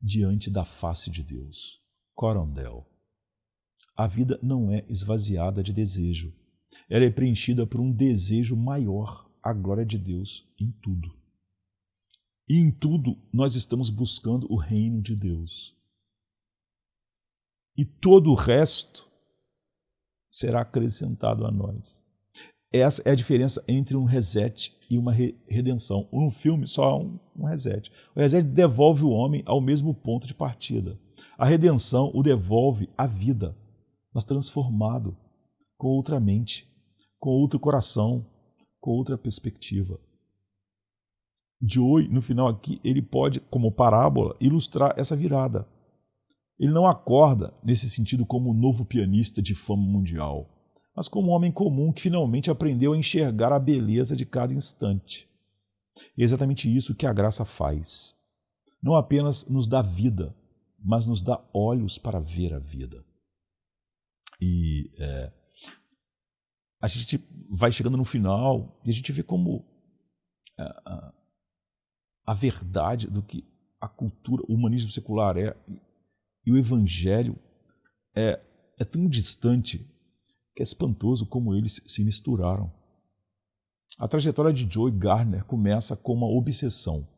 diante da face de Deus. Corondel. A vida não é esvaziada de desejo. Ela é preenchida por um desejo maior, a glória de Deus em tudo. E em tudo nós estamos buscando o reino de Deus. E todo o resto será acrescentado a nós. Essa é a diferença entre um reset e uma redenção. No filme, só há um reset. O reset devolve o homem ao mesmo ponto de partida. A redenção o devolve à vida, mas transformado, com outra mente, com outro coração, com outra perspectiva. Joey, no final aqui, ele pode, como parábola, ilustrar essa virada. Ele não acorda, nesse sentido, como um novo pianista de fama mundial, mas como um homem comum que finalmente aprendeu a enxergar a beleza de cada instante. E é exatamente isso que a graça faz. Não apenas nos dá vida, mas nos dá olhos para ver a vida. E a gente vai chegando no final e a gente vê como a verdade do que a cultura, o humanismo secular é e o evangelho é tão distante que é espantoso como eles se misturaram. A trajetória de Joey Gardner começa com uma obsessão,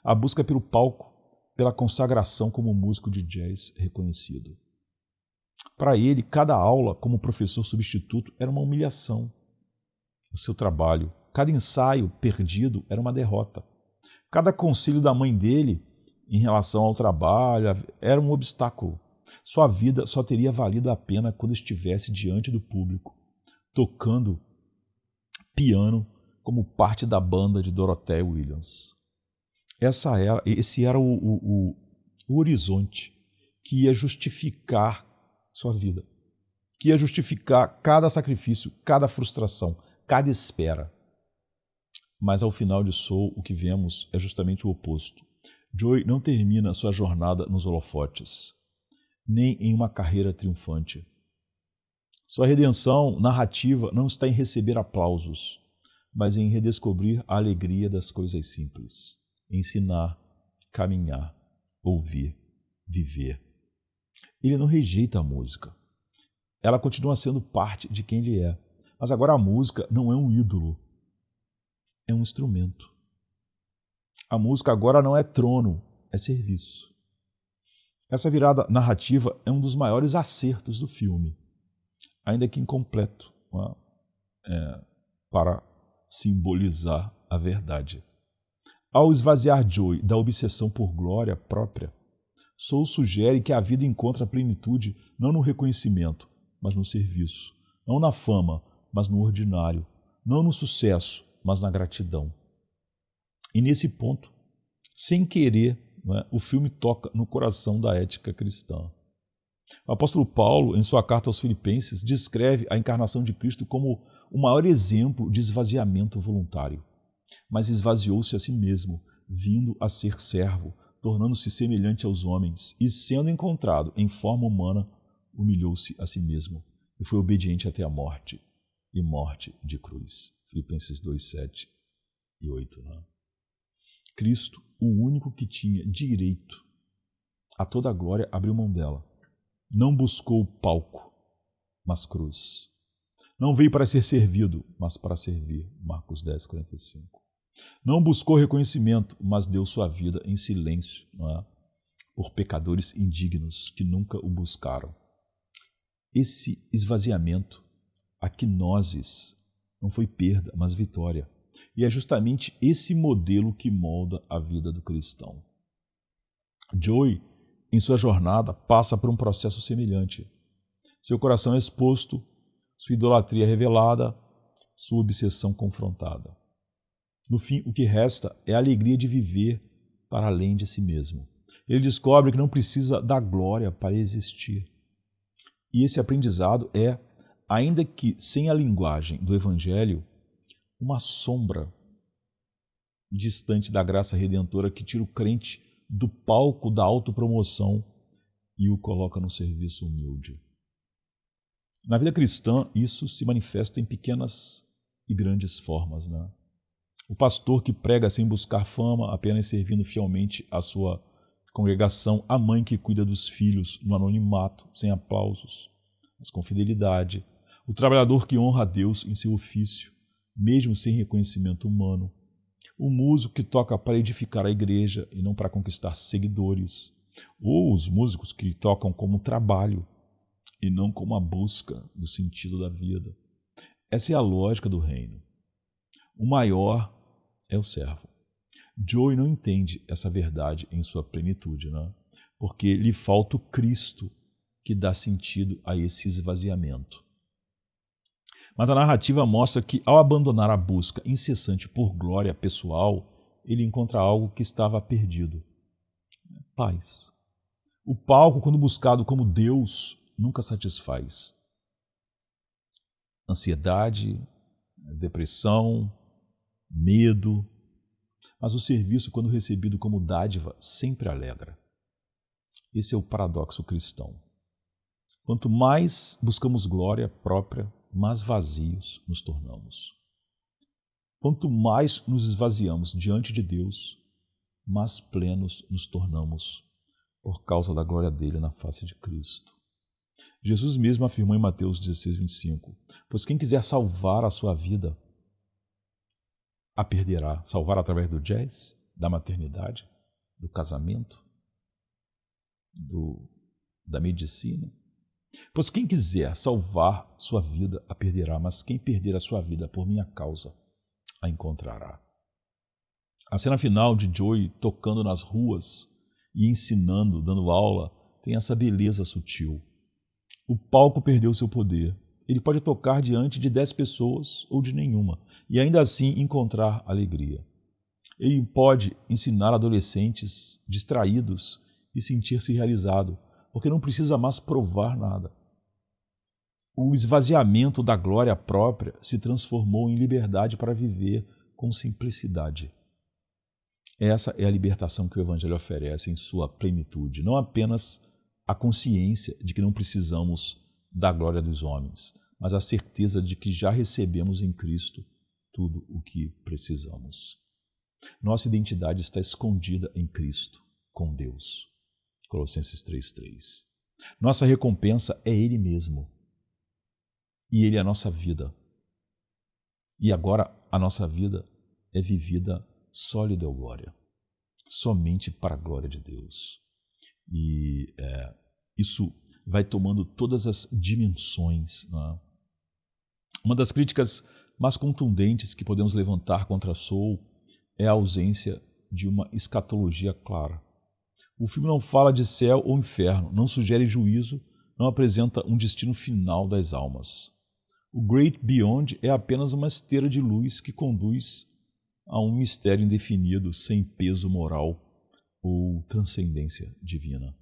a busca pelo palco, pela consagração como músico de jazz reconhecido. Para ele, cada aula como professor substituto era uma humilhação. O seu trabalho, cada ensaio perdido era uma derrota. Cada conselho da mãe dele em relação ao trabalho era um obstáculo. Sua vida só teria valido a pena quando estivesse diante do público, tocando piano como parte da banda de Dorothea Williams. Esse era o horizonte que ia justificar sua vida, que ia justificar cada sacrifício, cada frustração, cada espera. Mas ao final de Soul, o que vemos é justamente o oposto. Joey não termina sua jornada nos holofotes, nem em uma carreira triunfante. Sua redenção narrativa não está em receber aplausos, mas em redescobrir a alegria das coisas simples. Ensinar, caminhar, ouvir, viver. Ele não rejeita a música. Ela continua sendo parte de quem ele é. Mas agora a música não é um ídolo, é um instrumento. A música agora não é trono, é serviço. Essa virada narrativa é um dos maiores acertos do filme, ainda que incompleto, para simbolizar a verdade. Ao esvaziar Joey da obsessão por glória própria, Soul sugere que a vida encontra a plenitude não no reconhecimento, mas no serviço, não na fama, mas no ordinário, não no sucesso, mas na gratidão. E nesse ponto, sem querer, o filme toca no coração da ética cristã. O apóstolo Paulo, em sua carta aos Filipenses, descreve a encarnação de Cristo como o maior exemplo de esvaziamento voluntário. Mas esvaziou-se a si mesmo, vindo a ser servo, tornando-se semelhante aos homens, e sendo encontrado em forma humana, humilhou-se a si mesmo, e foi obediente até a morte, e morte de cruz. Filipenses 2, 7 e 8. Cristo, o único que tinha direito a toda a glória, abriu mão dela. Não buscou palco, mas cruz. Não veio para ser servido, mas para servir. Marcos 10, 45. Não buscou reconhecimento, mas deu sua vida em silêncio, por pecadores indignos que nunca o buscaram. Esse esvaziamento, a quinoses, não foi perda, mas vitória. E é justamente esse modelo que molda a vida do cristão. Joey, em sua jornada, passa por um processo semelhante. Seu coração é exposto, sua idolatria é revelada, sua obsessão confrontada. No fim, o que resta é a alegria de viver para além de si mesmo. Ele descobre que não precisa da glória para existir. E esse aprendizado é, ainda que sem a linguagem do Evangelho, uma sombra distante da graça redentora que tira o crente do palco da autopromoção e o coloca no serviço humilde. Na vida cristã, isso se manifesta em pequenas e grandes formas. O pastor que prega sem buscar fama, apenas servindo fielmente a sua congregação, a mãe que cuida dos filhos no anonimato, sem aplausos, mas com fidelidade, o trabalhador que honra a Deus em seu ofício, mesmo sem reconhecimento humano, o músico que toca para edificar a igreja e não para conquistar seguidores, ou os músicos que tocam como trabalho e não como a busca do sentido da vida. Essa é a lógica do reino. O maior é o servo. Joey não entende essa verdade em sua plenitude, porque lhe falta o Cristo que dá sentido a esse esvaziamento. Mas a narrativa mostra que, ao abandonar a busca incessante por glória pessoal, ele encontra algo que estava perdido: paz. O palco, quando buscado como Deus, nunca satisfaz. Ansiedade, depressão, medo. Mas o serviço, quando recebido como dádiva, sempre alegra. Esse é o paradoxo cristão. Quanto mais buscamos glória própria, mais vazios nos tornamos. Quanto mais nos esvaziamos diante de Deus, mais plenos nos tornamos por causa da glória dele na face de Cristo. Jesus mesmo afirmou em Mateus 16, 25, pois quem quiser salvar a sua vida, a perderá. Salvar através do jazz, da maternidade, do casamento, da medicina. Pois quem quiser salvar sua vida a perderá, mas quem perder a sua vida por minha causa a encontrará. A cena final de Joey tocando nas ruas e ensinando, dando aula, tem essa beleza sutil. O palco perdeu seu poder. Ele pode tocar diante de 10 pessoas ou de nenhuma e ainda assim encontrar alegria. Ele pode ensinar adolescentes distraídos e sentir-se realizado, porque não precisa mais provar nada. O esvaziamento da glória própria se transformou em liberdade para viver com simplicidade. Essa é a libertação que o Evangelho oferece em sua plenitude, não apenas a consciência de que não precisamos da glória dos homens, mas a certeza de que já recebemos em Cristo tudo o que precisamos. Nossa identidade está escondida em Cristo, com Deus. Colossenses 3:3. Nossa recompensa é Ele mesmo. E Ele é a nossa vida. E agora a nossa vida é vivida só lhe deu glória. Somente para a glória de Deus. E isso vai tomando todas as dimensões. Né? Uma das críticas mais contundentes que podemos levantar contra Soul é a ausência de uma escatologia clara. O filme não fala de céu ou inferno, não sugere juízo, não apresenta um destino final das almas. O Great Beyond é apenas uma esteira de luz que conduz a um mistério indefinido, sem peso moral ou transcendência divina.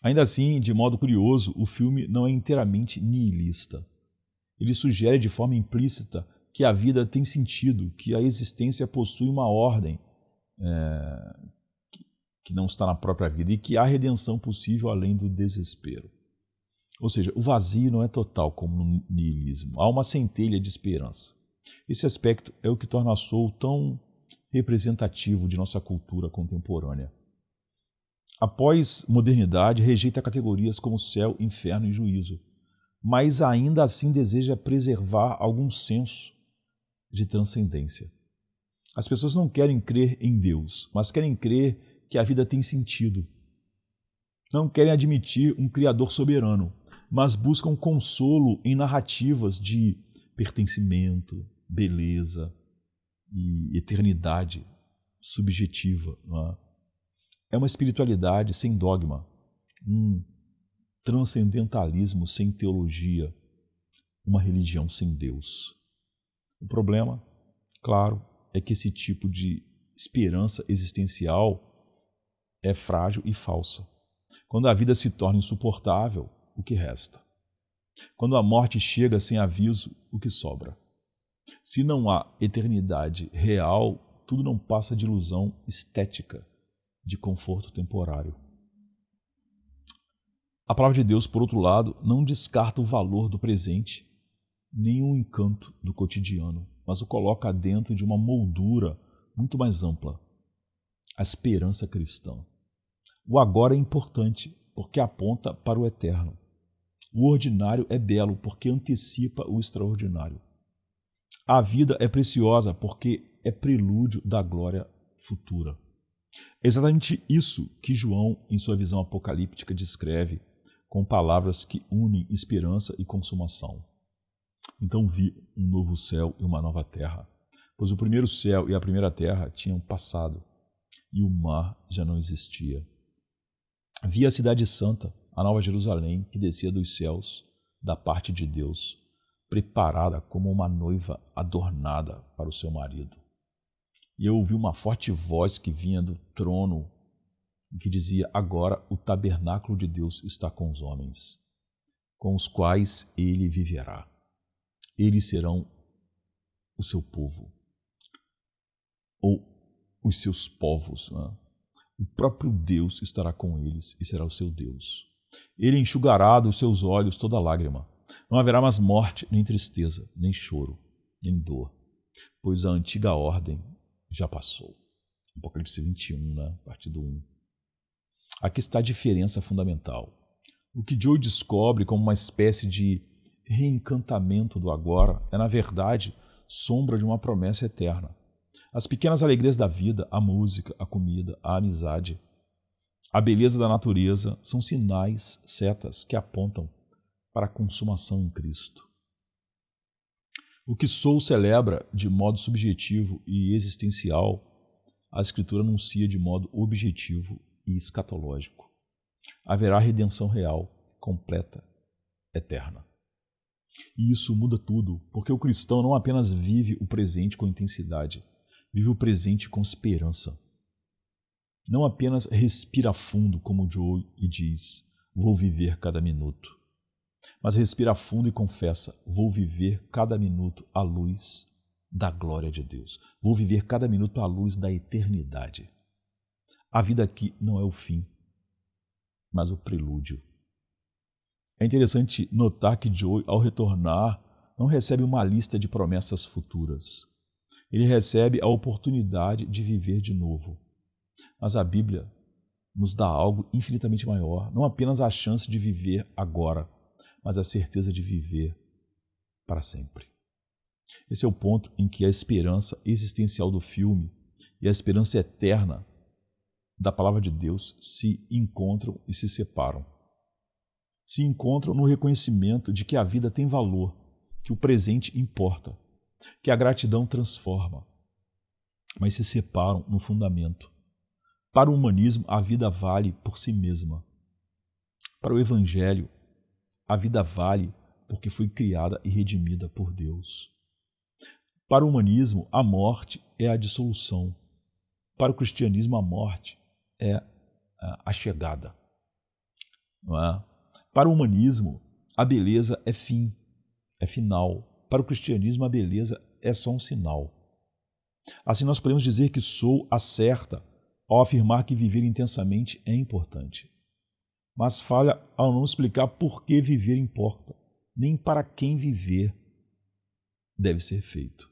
Ainda assim, de modo curioso, o filme não é inteiramente nihilista. Ele sugere de forma implícita que a vida tem sentido, que a existência possui uma ordem que não está na própria vida e que há redenção possível além do desespero. Ou seja, o vazio não é total como no nihilismo. Há uma centelha de esperança. Esse aspecto é o que torna Soul tão representativo de nossa cultura contemporânea. A pós-modernidade rejeita categorias como céu, inferno e juízo, mas ainda assim deseja preservar algum senso de transcendência. As pessoas não querem crer em Deus, mas querem crer que a vida tem sentido. Não querem admitir um Criador soberano, mas buscam consolo em narrativas de pertencimento, beleza e eternidade subjetiva. Não é? É uma espiritualidade sem dogma, um transcendentalismo sem teologia, uma religião sem Deus. O problema, claro, é que esse tipo de esperança existencial é frágil e falsa. Quando a vida se torna insuportável, o que resta? Quando a morte chega sem aviso, o que sobra? Se não há eternidade real, tudo não passa de ilusão estética, de conforto temporário. A palavra de Deus, por outro lado, não descarta o valor do presente, nem o encanto do cotidiano, mas o coloca dentro de uma moldura muito mais ampla, a esperança cristã. O agora é importante, porque aponta para o eterno. O ordinário é belo, porque antecipa o extraordinário. A vida é preciosa, porque é prelúdio da glória futura. É exatamente isso que João, em sua visão apocalíptica, descreve com palavras que unem esperança e consumação. Então vi um novo céu e uma nova terra, pois o primeiro céu e a primeira terra tinham passado, e o mar já não existia. Vi a cidade santa, a nova Jerusalém, que descia dos céus, da parte de Deus, preparada como uma noiva adornada para o seu marido. E eu ouvi uma forte voz que vinha do trono e que dizia: agora o tabernáculo de Deus está com os homens, com os quais ele viverá. Eles serão o seu povo, ou os seus povos. Né? O próprio Deus estará com eles e será o seu Deus. Ele enxugará dos seus olhos toda lágrima. Não haverá mais morte, nem tristeza, nem choro, nem dor, pois a antiga ordem já passou. Apocalipse 21, né? A partir do 1. Aqui está a diferença fundamental. O que Joe descobre como uma espécie de reencantamento do agora é, na verdade, sombra de uma promessa eterna. As pequenas alegrias da vida, a música, a comida, a amizade, a beleza da natureza são sinais, setas que apontam para a consumação em Cristo. O que Soul celebra de modo subjetivo e existencial, a Escritura anuncia de modo objetivo e escatológico. Haverá redenção real, completa, eterna. E isso muda tudo, porque o cristão não apenas vive o presente com intensidade, vive o presente com esperança. Não apenas respira fundo, como Joe e diz, vou viver cada minuto, mas respira fundo e confessa, vou viver cada minuto à luz da glória de Deus. Vou viver cada minuto à luz da eternidade. A vida aqui não é o fim, mas o prelúdio. É interessante notar que Joe, ao retornar, não recebe uma lista de promessas futuras. Ele recebe a oportunidade de viver de novo. Mas a Bíblia nos dá algo infinitamente maior, não apenas a chance de viver agora, mas a certeza de viver para sempre. Esse é o ponto em que a esperança existencial do filme e a esperança eterna da palavra de Deus se encontram e se separam. Se encontram no reconhecimento de que a vida tem valor, que o presente importa, que a gratidão transforma, mas se separam no fundamento. Para o humanismo, a vida vale por si mesma. Para o Evangelho, a vida vale porque foi criada e redimida por Deus. Para o humanismo, a morte é a dissolução. Para o cristianismo, a morte é a chegada. Não é? Para o humanismo, a beleza é fim, é final. Para o cristianismo, a beleza é só um sinal. Assim, nós podemos dizer que Soul acerta ao afirmar que viver intensamente é importante, mas falha ao não explicar por que viver importa, nem para quem viver deve ser feito.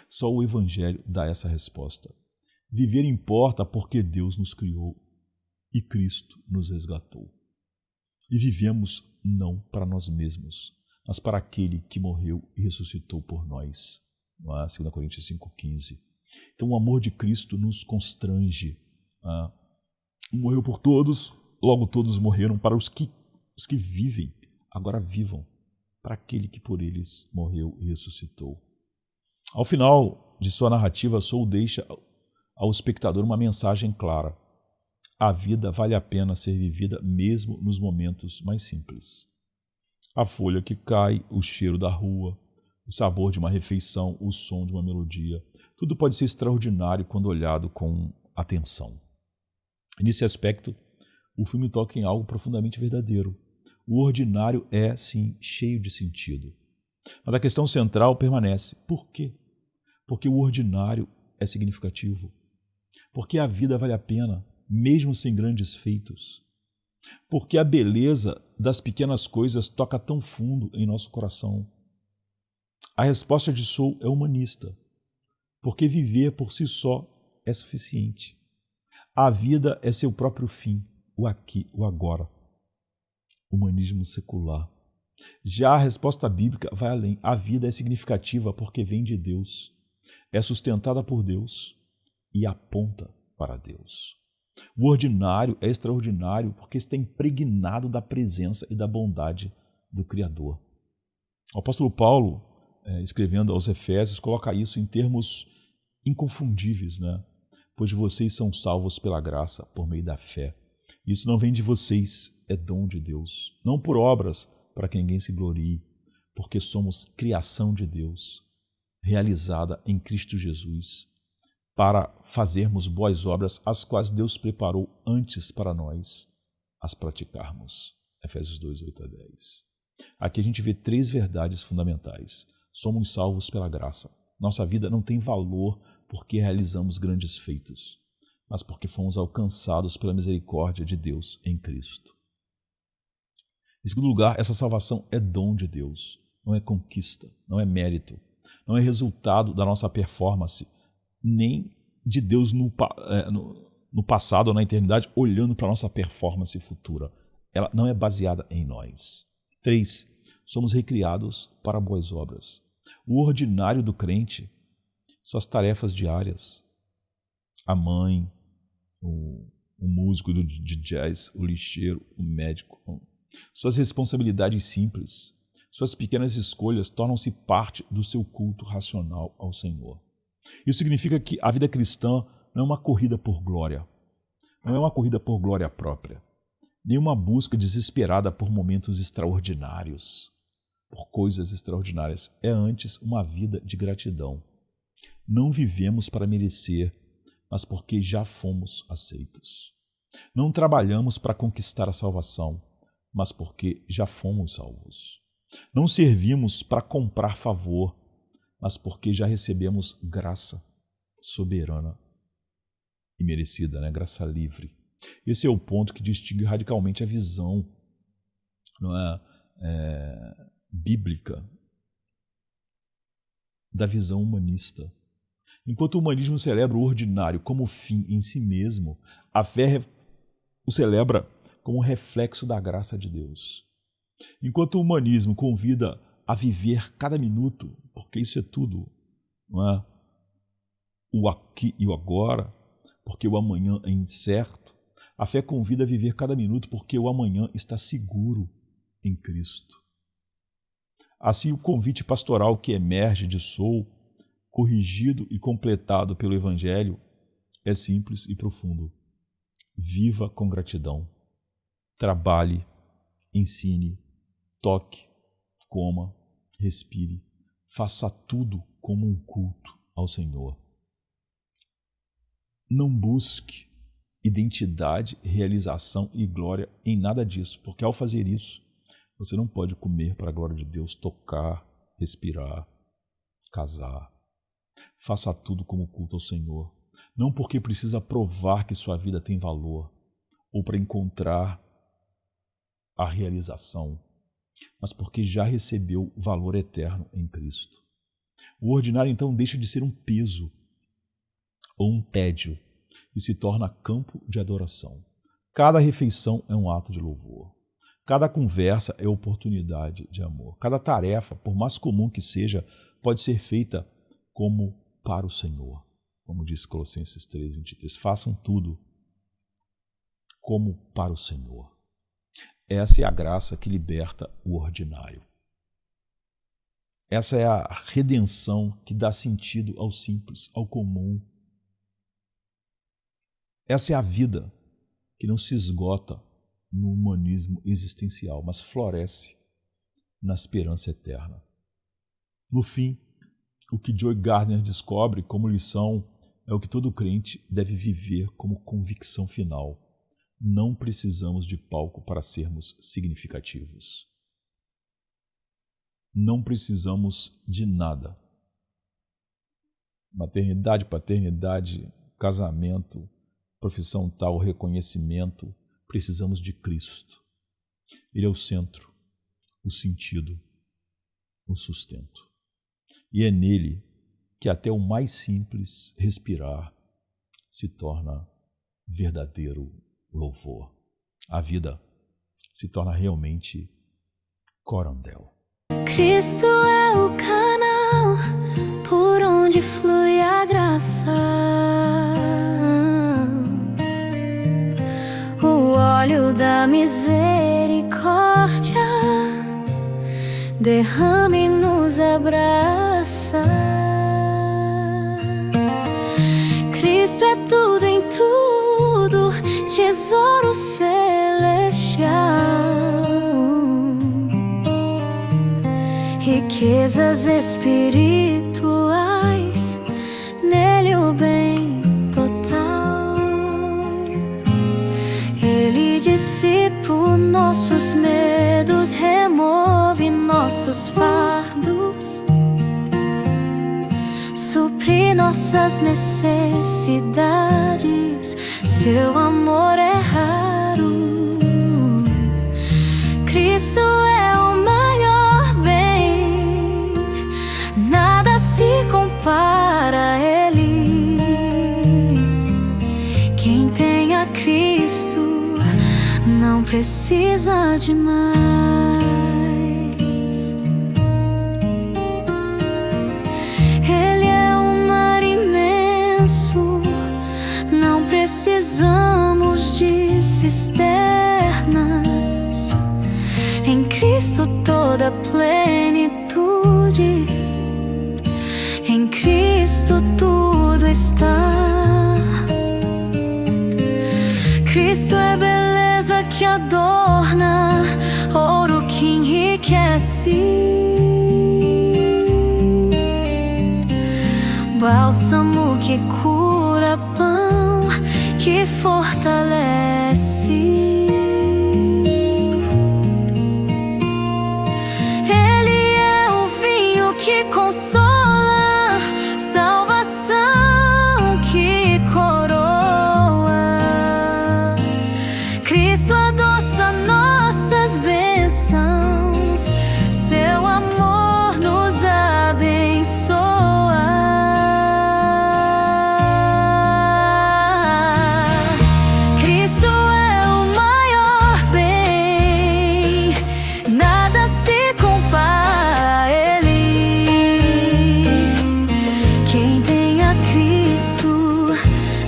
Só o Evangelho dá essa resposta. Viver importa porque Deus nos criou e Cristo nos resgatou. E vivemos não para nós mesmos, mas para aquele que morreu e ressuscitou por nós. 2 Coríntios 5,15. Então o amor de Cristo nos constrange. Morreu por todos, logo todos morreram. Para os que vivem, agora vivam para aquele que por eles morreu e ressuscitou. Ao final de sua narrativa, Soul deixa ao espectador uma mensagem clara. A vida vale a pena ser vivida mesmo nos momentos mais simples. A folha que cai, o cheiro da rua, o sabor de uma refeição, o som de uma melodia, tudo pode ser extraordinário quando olhado com atenção. Nesse aspecto, o filme toca em algo profundamente verdadeiro. O ordinário é, sim, cheio de sentido. Mas a questão central permanece. Por quê? Porque o ordinário é significativo. Porque a vida vale a pena, mesmo sem grandes feitos. Porque a beleza das pequenas coisas toca tão fundo em nosso coração. A resposta de Soul é humanista. Porque viver por si só é suficiente. A vida é seu próprio fim, o aqui, o agora. Humanismo secular. Já a resposta bíblica vai além. A vida é significativa porque vem de Deus, é sustentada por Deus e aponta para Deus. O ordinário é extraordinário porque está impregnado da presença e da bondade do Criador. O apóstolo Paulo, escrevendo aos Efésios, coloca isso em termos inconfundíveis, né? Pois vocês são salvos pela graça, por meio da fé. Isso não vem de vocês, é dom de Deus. Não por obras, para que ninguém se glorie, porque somos criação de Deus, realizada em Cristo Jesus, para fazermos boas obras, as quais Deus preparou antes para nós as praticarmos. Efésios 2, 8 a 10. Aqui a gente vê 3 verdades fundamentais. Somos salvos pela graça. Nossa vida não tem valor porque realizamos grandes feitos, mas porque fomos alcançados pela misericórdia de Deus em Cristo. Em segundo lugar, essa salvação é dom de Deus, não é conquista, não é mérito, não é resultado da nossa performance, nem de Deus no passado ou na eternidade, olhando para a nossa performance futura. Ela não é baseada em nós. 3. Somos recriados para boas obras. O ordinário do crente suas tarefas diárias. A mãe, o músico de jazz, o lixeiro, o médico. Suas responsabilidades simples, suas pequenas escolhas tornam-se parte do seu culto racional ao Senhor. Isso significa que a vida cristã não é uma corrida por glória, não é uma corrida por glória própria, nem uma busca desesperada por momentos extraordinários, por coisas extraordinárias. É antes uma vida de gratidão. Não vivemos para merecer, mas porque já fomos aceitos. Não trabalhamos para conquistar a salvação, mas porque já fomos salvos. Não servimos para comprar favor, mas porque já recebemos graça soberana e merecida, né? Graça livre. Esse é o ponto que distingue radicalmente a visão, não é, bíblica da visão humanista. Enquanto o humanismo celebra o ordinário como fim em si mesmo, a fé o celebra como reflexo da graça de Deus. Enquanto o humanismo convida a viver cada minuto, porque isso é tudo, não é? O aqui e o agora, porque o amanhã é incerto, a fé convida a viver cada minuto porque o amanhã está seguro em Cristo. Assim, o convite pastoral que emerge de Soul, corrigido e completado pelo Evangelho, é simples e profundo. Viva com gratidão. Trabalhe, ensine, toque, coma, respire. Faça tudo como um culto ao Senhor. Não busque identidade, realização e glória em nada disso, porque ao fazer isso, você não pode comer para a glória de Deus, tocar, respirar, casar. Faça tudo como culto ao Senhor. Não porque precisa provar que sua vida tem valor ou para encontrar a realização, mas porque já recebeu valor eterno em Cristo. O ordinário, então, deixa de ser um peso ou um tédio e se torna campo de adoração. Cada refeição é um ato de louvor. Cada conversa é oportunidade de amor. Cada tarefa, por mais comum que seja, pode ser feita como para o Senhor. Como diz Colossenses 3:23. Façam tudo como para o Senhor. Essa é a graça que liberta o ordinário. Essa é a redenção que dá sentido ao simples, ao comum. Essa é a vida que não se esgota no humanismo existencial, mas floresce na esperança eterna. No fim, o que Joy Gardner descobre como lição é o que todo crente deve viver como convicção final. Não precisamos de palco para sermos significativos. Não precisamos de nada. Maternidade, paternidade, casamento, profissão tal, reconhecimento, precisamos de Cristo. Ele é o centro, o sentido, o sustento. E é nele que até o mais simples respirar se torna verdadeiro louvor. A vida se torna realmente corandel. Cristo é o canal por onde flui a graça. O óleo da misericórdia derrama e nos abraça. Cristo é tudo em tudo, tesouro celestial, riquezas espirituais, nele o bem total. Ele dissipa nossos medos, remove nossos fardos, supre nossas necessidades. Seu amor é raro. Cristo é o maior bem, nada se compara a Ele. Quem tem a Cristo não precisa de mais. Ele é um marido imenso, não precisamos de cisternas. Em Cristo toda plenitude, em Cristo tudo está. Cristo é beleza que adorna, ouro que enriquece, bálsamo que cura, pão que fortalece. Ele é o vinho que consola, salvação que coroa. Cristo adoça nossas bênçãos, seu amor nos abençoa.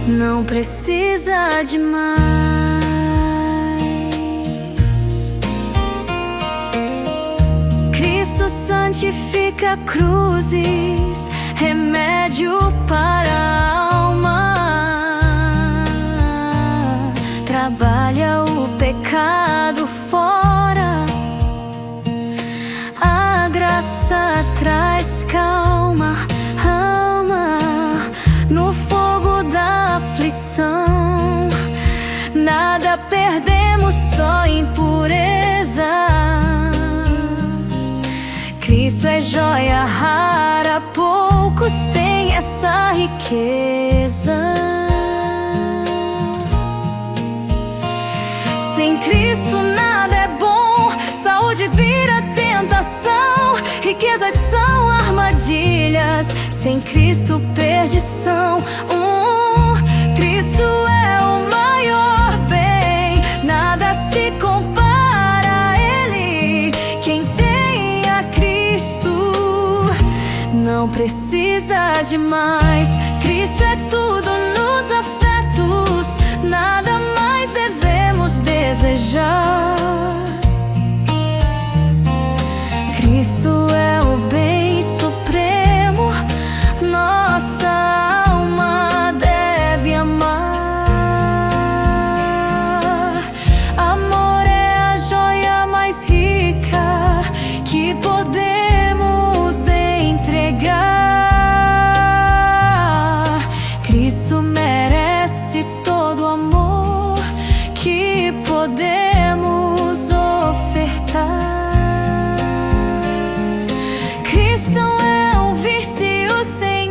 Não precisa de mais. Cristo santifica cruzes, remédio para a alma. Trabalha o pecado fora, a graça traz calma. No fogo da aflição, nada perdemos, só impurezas. Cristo é joia rara, poucos têm essa riqueza. Sem Cristo nada é bom, saúde vira tentação, riquezas são armadilhas, sem Cristo perdição. Cristo é o maior bem, nada se compara a Ele. Quem tem a Cristo não precisa de mais. Cristo é tudo nos afetos, nada mais devemos desejar. Cristo é o bem supremo, nossa alma deve amar. Amor é a joia mais rica que podemos entregar. Cristo merece todo o amor que podemos ofertar. Cristão é ouvir-se o Senhor.